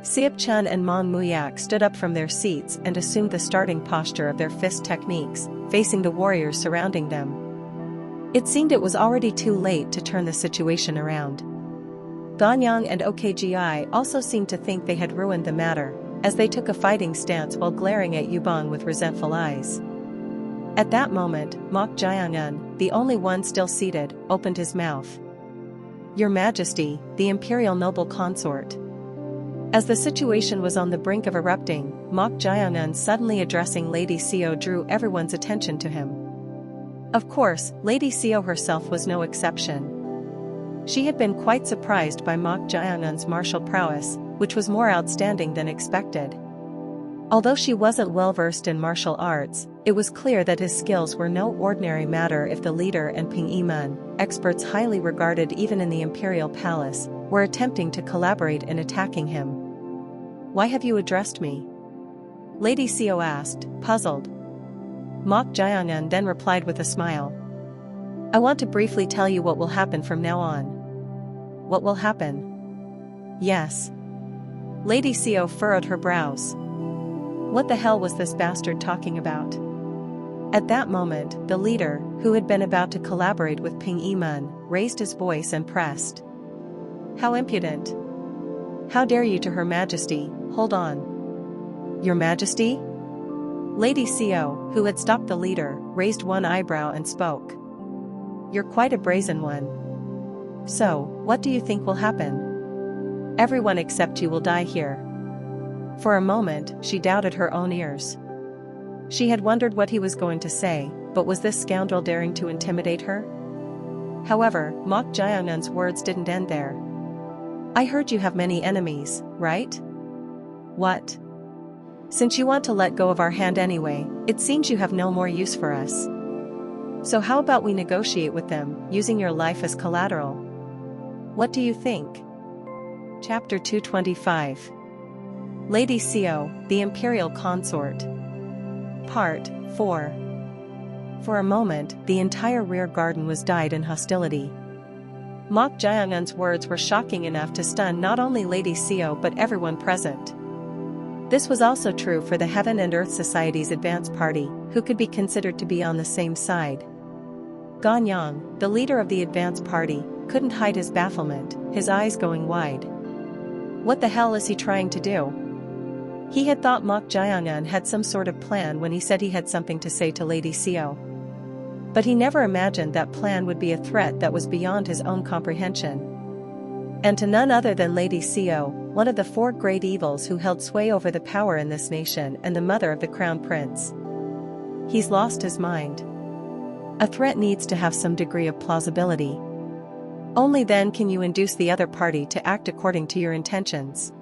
Siap Chun and Mong Muyak stood up from their seats and assumed the starting posture of their fist techniques, facing the warriors surrounding them. It seemed it was already too late to turn the situation around. Danyang and OKGI also seemed to think they had ruined the matter, as they took a fighting stance while glaring at Yubong with resentful eyes. At that moment, Mok Jianyun, the only one still seated, opened his mouth. Your Majesty, the Imperial noble consort. As the situation was on the brink of erupting, Mok Jianyun suddenly addressing Lady Seo drew everyone's attention to him. Of course, Lady Seo herself was no exception. She had been quite surprised by Mok Jianyun's martial prowess, which was more outstanding than expected. Although she wasn't well versed in martial arts, it was clear that his skills were no ordinary matter if the leader and Ping Iman, experts highly regarded even in the Imperial Palace, were attempting to collaborate in attacking him. Why have you addressed me? Lady Seo asked, puzzled. Mok Jianyun then replied with a smile. I want to briefly tell you what will happen from now on. What will happen? Yes. Lady Seo furrowed her brows. What the hell was this bastard talking about? At that moment, the leader, who had been about to collaborate with Ping Iman, raised his voice and pressed. How impudent! How dare you to Her Majesty, hold on. Your Majesty? Lady Seo, who had stopped the leader, raised one eyebrow and spoke. You're quite a brazen one. So, what do you think will happen? Everyone except you will die here. For a moment, she doubted her own ears. She had wondered what he was going to say, but was this scoundrel daring to intimidate her? However, Mok Jayangan's words didn't end there. I heard you have many enemies, right? What? Since you want to let go of our hand anyway, it seems you have no more use for us. So how about we negotiate with them, using your life as collateral? What do you think? Chapter 225. Lady Xiao, the Imperial Consort. Part 4. For a moment, the entire rear garden was dyed in hostility. Mok Jayangan's words were shocking enough to stun not only Lady Xiao but everyone present. This was also true for the Heaven and Earth Society's advance party, who could be considered to be on the same side. Ganyang, the leader of the advance party, couldn't hide his bafflement, his eyes going wide. What the hell is he trying to do? He had thought Mok Jayangan had some sort of plan when he said he had something to say to Lady Xiao. But he never imagined that plan would be a threat that was beyond his own comprehension. And to none other than Lady Xiao, one of the four great evils who held sway over the power in this nation and the mother of the crown prince. He's lost his mind. A threat needs to have some degree of plausibility. Only then can you induce the other party to act according to your intentions.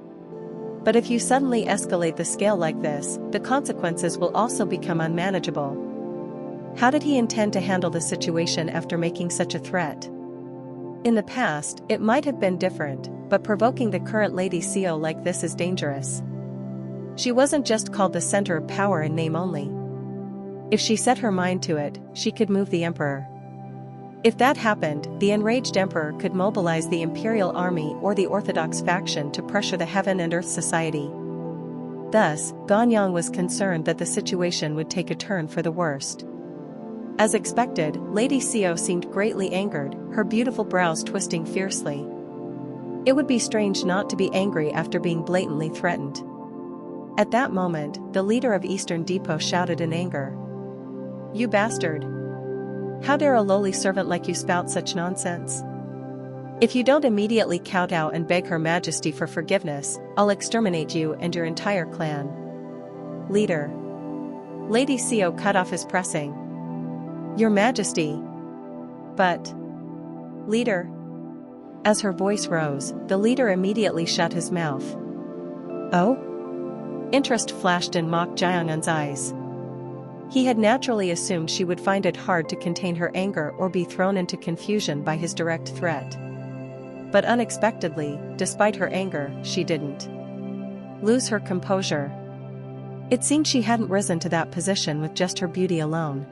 But if you suddenly escalate the scale like this, the consequences will also become unmanageable. How did he intend to handle the situation after making such a threat? In the past, it might have been different, but provoking the current Lady Xiao like this is dangerous. She wasn't just called the center of power in name only. If she set her mind to it, she could move the emperor. If that happened, the enraged emperor could mobilize the Imperial army or the Orthodox faction to pressure the Heaven and Earth Society. Thus, Ganyang was concerned that the situation would take a turn for the worst. As expected, Lady Xiao seemed greatly angered, her beautiful brows twisting fiercely. It would be strange not to be angry after being blatantly threatened. At that moment, the leader of Eastern Depot shouted in anger. You bastard! How dare a lowly servant like you spout such nonsense? If you don't immediately kowtow and beg Her Majesty for forgiveness, I'll exterminate you and your entire clan. Leader. Lady Xiao cut off his pressing. Your Majesty. But. Leader. As her voice rose, the leader immediately shut his mouth. Oh? Interest flashed in Mok Jayangan's eyes. He had naturally assumed she would find it hard to contain her anger or be thrown into confusion by his direct threat. But unexpectedly, despite her anger, she didn't lose her composure. It seemed she hadn't risen to that position with just her beauty alone.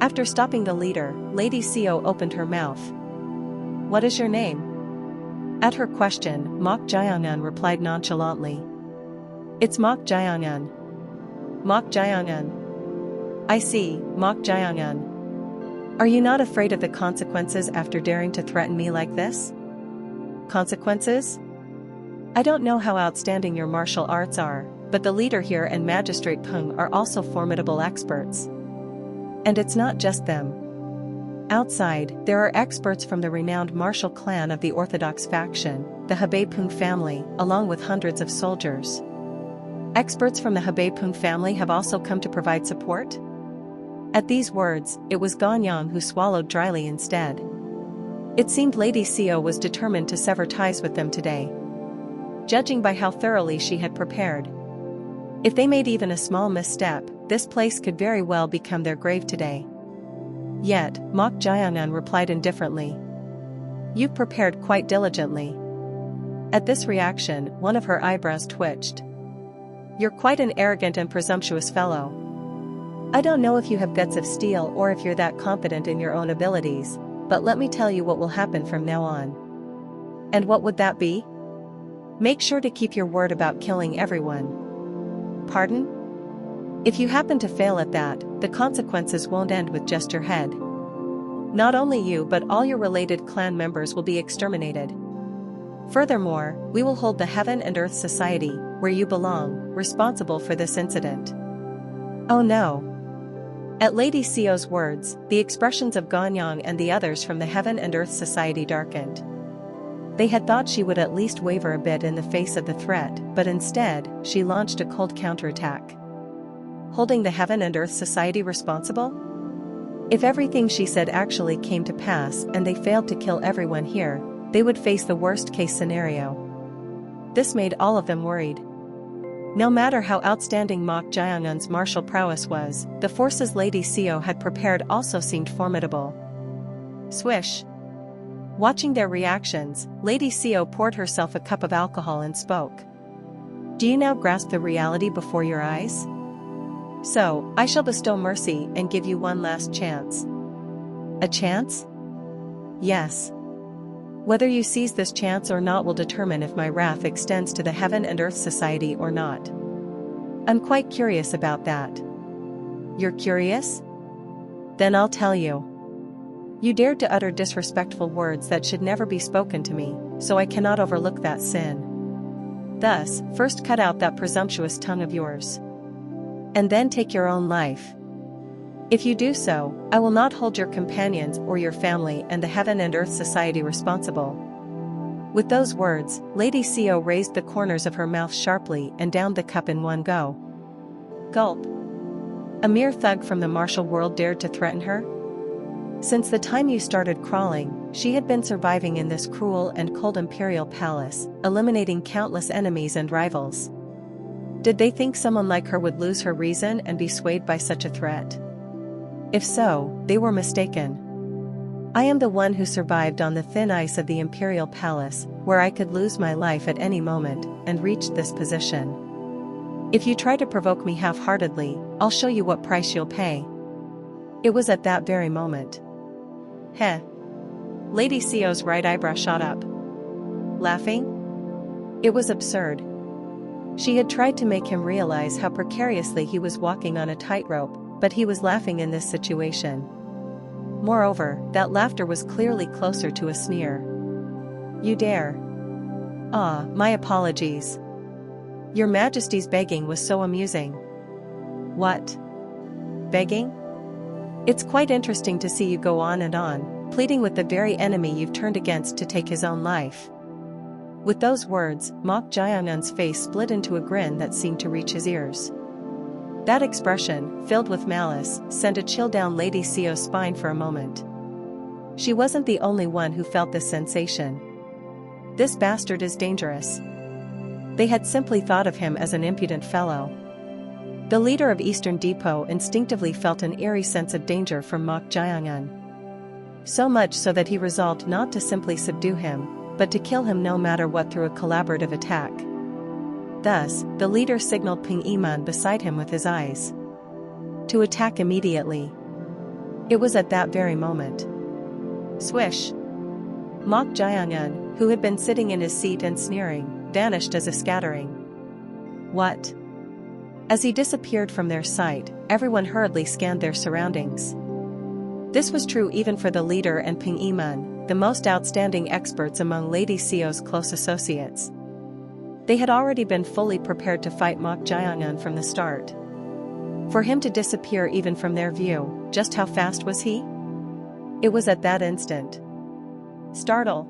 After stopping the leader, Lady Xiao opened her mouth. What is your name? At her question, Mok Jayangan replied nonchalantly. It's Mok Jayangan. Mok Jayangan. I see, Mok Jayangan. Are you not afraid of the consequences after daring to threaten me like this? Consequences? I don't know how outstanding your martial arts are, but the leader here and Magistrate Peng are also formidable experts. And it's not just them. Outside, there are experts from the renowned martial clan of the Orthodox faction, the Hebei Peng family, along with hundreds of soldiers. Experts from the Hebei Peng family have also come to provide support? At these words, it was Ganyang who swallowed dryly instead. It seemed Lady Xiao was determined to sever ties with them today. Judging by how thoroughly she had prepared. If they made even a small misstep, this place could very well become their grave today. Yet, Mok Jayangan replied indifferently. You've prepared quite diligently. At this reaction, one of her eyebrows twitched. You're quite an arrogant and presumptuous fellow. I don't know if you have guts of steel or if you're that confident in your own abilities, but let me tell you what will happen from now on. And what would that be? Make sure to keep your word about killing everyone. Pardon? If you happen to fail at that, the consequences won't end with just your head. Not only you but all your related clan members will be exterminated. Furthermore, we will hold the Heaven and Earth Society, where you belong, responsible for this incident. Oh no. At Lady Xiao's words, the expressions of Ganyang and the others from the Heaven and Earth Society darkened. They had thought she would at least waver a bit in the face of the threat, but instead, she launched a cold counterattack. Holding the Heaven and Earth Society responsible? If everything she said actually came to pass and they failed to kill everyone here, they would face the worst-case scenario. This made all of them worried. No matter how outstanding Mok Jaeongun's martial prowess was, the forces Lady Seo had prepared also seemed formidable. Swish. Watching their reactions, Lady Seo poured herself a cup of alcohol and spoke. Do you now grasp the reality before your eyes? So, I shall bestow mercy and give you one last chance. A chance? Yes. Whether you seize this chance or not will determine if my wrath extends to the Heaven and Earth Society or not. I'm quite curious about that. You're curious? Then I'll tell you. You dared to utter disrespectful words that should never be spoken to me, so I cannot overlook that sin. Thus, first cut out that presumptuous tongue of yours. And then take your own life. If you do so, I will not hold your companions or your family and the Heaven and Earth Society responsible. With those words, Lady Seo raised the corners of her mouth sharply and downed the cup in one go. Gulp. A mere thug from the martial world dared to threaten her? Since the time you started crawling, she had been surviving in this cruel and cold Imperial palace, eliminating countless enemies and rivals. Did they think someone like her would lose her reason and be swayed by such a threat? If so, they were mistaken. I am the one who survived on the thin ice of the Imperial palace, where I could lose my life at any moment, and reached this position. If you try to provoke me half-heartedly, I'll show you what price you'll pay. It was at that very moment. Heh. Lady Seo's right eyebrow shot up. Laughing? It was absurd. She had tried to make him realize how precariously he was walking on a tightrope, but he was laughing in this situation. Moreover, that laughter was clearly closer to a sneer. You dare. Ah, my apologies. Your Majesty's begging was so amusing. What? Begging? It's quite interesting to see you go on and on, pleading with the very enemy you've turned against to take his own life. With those words, Mok Jaeongun's face split into a grin that seemed to reach his ears. That expression, filled with malice, sent a chill down Lady Seo's spine for a moment. She wasn't the only one who felt this sensation. This bastard is dangerous. They had simply thought of him as an impudent fellow. The leader of Eastern Depot instinctively felt an eerie sense of danger from Mok Jaeongun. So much so that he resolved not to simply subdue him, but to kill him no matter what through a collaborative attack. Thus, the leader signaled Ping Iman beside him with his eyes. To attack immediately. It was at that very moment. Swish. Mok Jaeongun, who had been sitting in his seat and sneering, vanished as a scattering. What? As he disappeared from their sight, everyone hurriedly scanned their surroundings. This was true even for the leader and Ping Iman, the most outstanding experts among Lady Seo's close associates. They had already been fully prepared to fight Mok Jaeongun from the start. For him to disappear even from their view, just how fast was he? It was at that instant. Startle.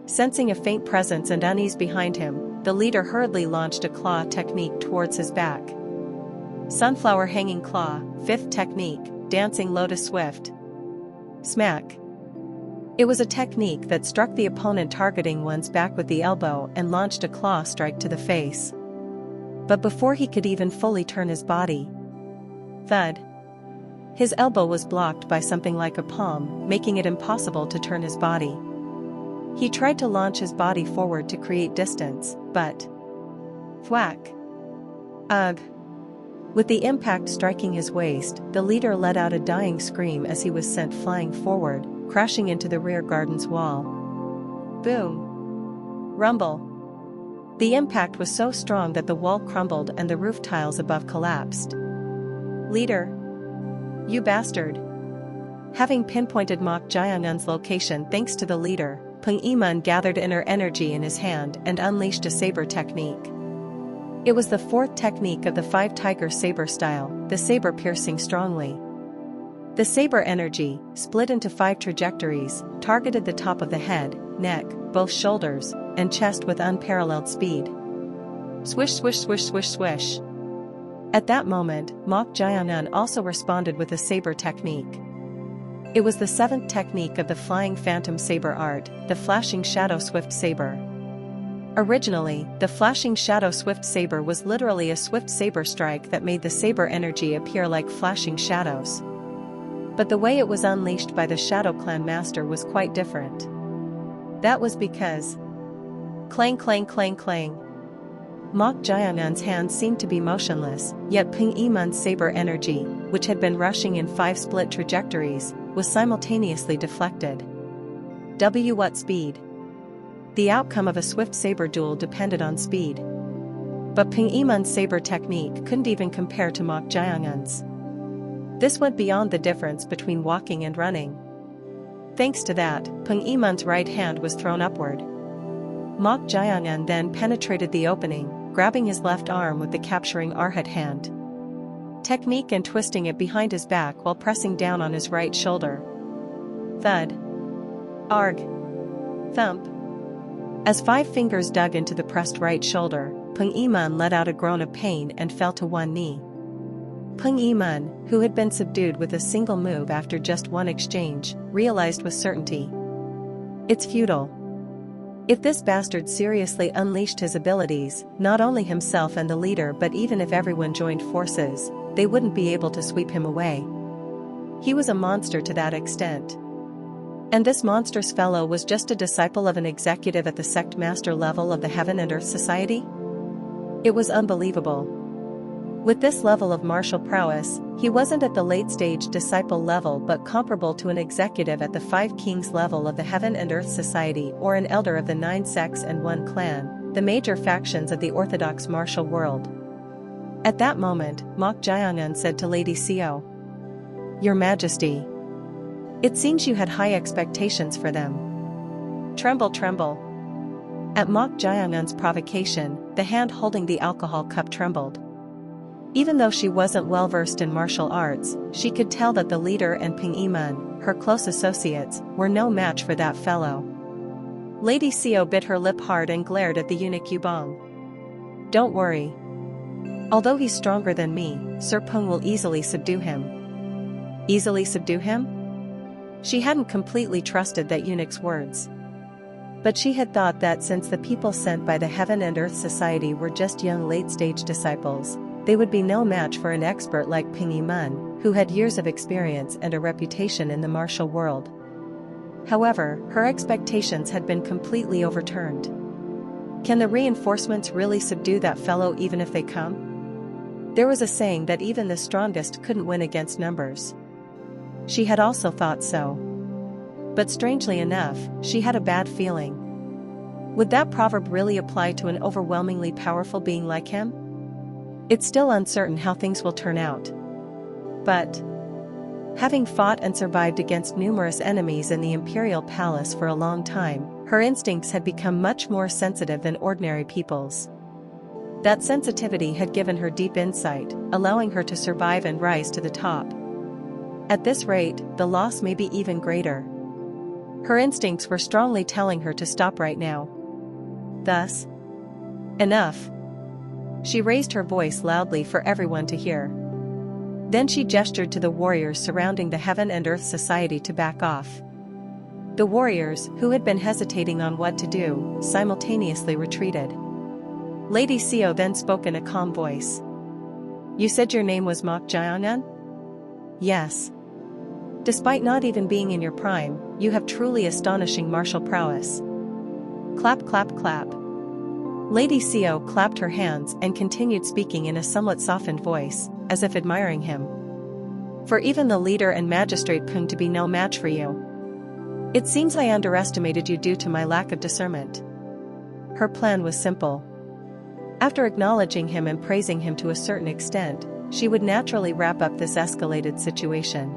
Sensing a faint presence and unease behind him, the leader hurriedly launched a claw technique towards his back. Sunflower hanging claw, fifth technique, dancing lotus swift. Smack. It was a technique that struck the opponent targeting one's back with the elbow and launched a claw strike to the face. But before he could even fully turn his body, thud. His elbow was blocked by something like a palm, making it impossible to turn his body. He tried to launch his body forward to create distance, but... Thwack. Ugh. With the impact striking his waist, the leader let out a dying scream as he was sent flying forward, crashing into the rear garden's wall. Boom. Rumble. The impact was so strong that the wall crumbled and the roof tiles above collapsed. Leader. You bastard. Having pinpointed Mok Jaeongun's location thanks to the leader, Peng Iman gathered inner energy in his hand and unleashed a saber technique. It was the fourth technique of the five tiger saber style, the saber piercing strongly. The saber energy, split into 5 trajectories, targeted the top of the head, neck, both shoulders, and chest with unparalleled speed. Swish swish swish swish swish. At that moment, Mok Jaeongun also responded with a saber technique. It was the seventh technique of the flying phantom saber art, the flashing shadow swift saber. Originally, the flashing shadow swift saber was literally a swift saber strike that made the saber energy appear like flashing shadows. But the way it was unleashed by the Shadow Clan master was quite different. That was because... Clang clang clang clang. Mok Jiangun's hands seemed to be motionless, yet Peng Yiman's saber energy, which had been rushing in 5 split trajectories, was simultaneously deflected. What speed? The outcome of a swift saber duel depended on speed. But Peng Yiman's saber technique couldn't even compare to Mok Jiangun's. This went beyond the difference between walking and running. Thanks to that, Peng Yiman's right hand was thrown upward. Mok Jiangun then penetrated the opening, grabbing his left arm with the capturing Arhat hand technique and twisting it behind his back while pressing down on his right shoulder. Thud. Arg. Thump. As 5 fingers dug into the pressed right shoulder, Peng Yiman let out a groan of pain and fell to one knee. Peng Yiman, who had been subdued with a single move after just one exchange, realized with certainty. It's futile. If this bastard seriously unleashed his abilities, not only himself and the leader but even if everyone joined forces, they wouldn't be able to sweep him away. He was a monster to that extent. And this monstrous fellow was just a disciple of an executive at the sect master level of the Heaven and Earth Society? It was unbelievable. With this level of martial prowess, he wasn't at the late-stage disciple level but comparable to an executive at the 5 kings level of the Heaven and Earth Society or an elder of the 9 sects and 1 clan, the major factions of the orthodox martial world. At that moment, Mok Jiangun said to Lady Xiao, "Your Majesty, it seems you had high expectations for them." Tremble, tremble. At Mok Jiangun's provocation, the hand holding the alcohol cup trembled. Even though she wasn't well versed in martial arts, she could tell that the leader and Peng Yiman, her close associates, were no match for that fellow. Lady Xiao bit her lip hard and glared at the eunuch Yubong. "Don't worry. Although he's stronger than me, Sir Peng will easily subdue him." Easily subdue him? She hadn't completely trusted that eunuch's words. But she had thought that since the people sent by the Heaven and Earth Society were just young late-stage disciples, they would be no match for an expert like Peng Yiman, who had years of experience and a reputation in the martial world. However, her expectations had been completely overturned. Can the reinforcements really subdue that fellow even if they come? There was a saying that even the strongest couldn't win against numbers. She had also thought so. But strangely enough, she had a bad feeling. Would that proverb really apply to an overwhelmingly powerful being like him? It's still uncertain how things will turn out. But, having fought and survived against numerous enemies in the Imperial Palace for a long time, her instincts had become much more sensitive than ordinary people's. That sensitivity had given her deep insight, allowing her to survive and rise to the top. At this rate, the loss may be even greater. Her instincts were strongly telling her to stop right now. Thus, enough. She raised her voice loudly for everyone to hear. Then she gestured to the warriors surrounding the Heaven and Earth Society to back off. The warriors, who had been hesitating on what to do, simultaneously retreated. Lady Xiao then spoke in a calm voice. "You said your name was Mok Jiangun?" "Yes. Despite not even being in your prime, you have truly astonishing martial prowess." Clap clap clap. Lady Xiao clapped her hands and continued speaking in a somewhat softened voice, as if admiring him. "For even the leader and magistrate Peng to be no match for you. It seems I underestimated you due to my lack of discernment." Her plan was simple. After acknowledging him and praising him to a certain extent, she would naturally wrap up this escalated situation.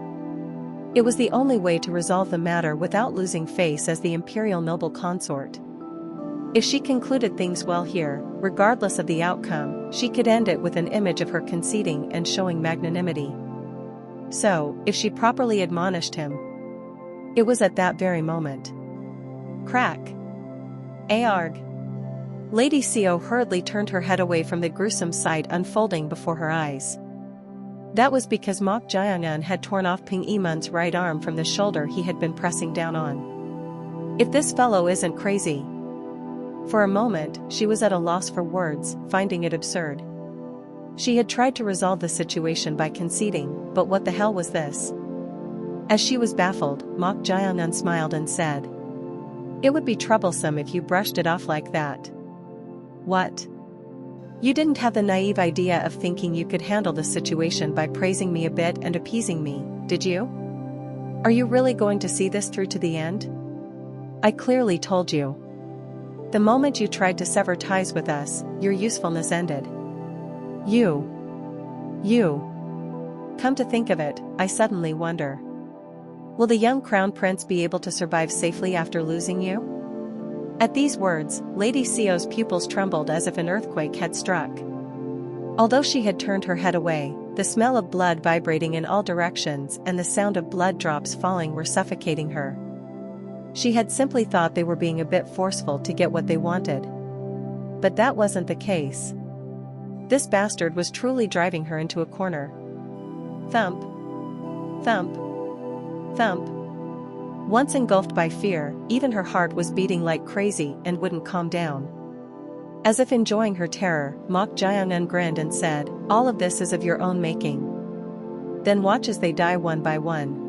It was the only way to resolve the matter without losing face as the Imperial noble consort. If she concluded things well here, regardless of the outcome, she could end it with an image of her conceding and showing magnanimity. So, if she properly admonished him, it was at that very moment. Crack. Arg. Lady Xiao hurriedly turned her head away from the gruesome sight unfolding before her eyes. That was because Mok Jaeyoung had torn off Ping Imun's right arm from the shoulder he had been pressing down on. If this fellow isn't crazy. For a moment, she was at a loss for words, finding it absurd. She had tried to resolve the situation by conceding, but what the hell was this? As she was baffled, Mok Jaeyoung smiled and said, "It would be troublesome if you brushed it off like that." "What? You didn't have the naive idea of thinking you could handle the situation by praising me a bit and appeasing me, did you? Are you really going to see this through to the end? I clearly told you. The moment you tried to sever ties with us, your usefulness ended. You. Come to think of it, I suddenly wonder. Will the young crown prince be able to survive safely after losing you?" At these words, Lady Sio's pupils trembled as if an earthquake had struck. Although she had turned her head away, the smell of blood vibrating in all directions and the sound of blood drops falling were suffocating her. She had simply thought they were being a bit forceful to get what they wanted. But that wasn't the case. This bastard was truly driving her into a corner. Thump. Thump. Thump. Once engulfed by fear, even her heart was beating like crazy and wouldn't calm down. As if enjoying her terror, Mok Jaeyoung grinned and said, "All of this is of your own making. Then watch as they die one by one."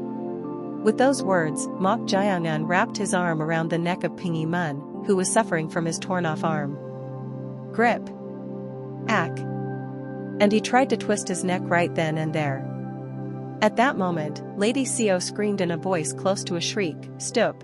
With those words, Mok Jaeyoung wrapped his arm around the neck of Ping Imun, who was suffering from his torn-off arm. Grip. Ack. And he tried to twist his neck right then and there. At that moment, Lady Sio screamed in a voice close to a shriek, "Stop!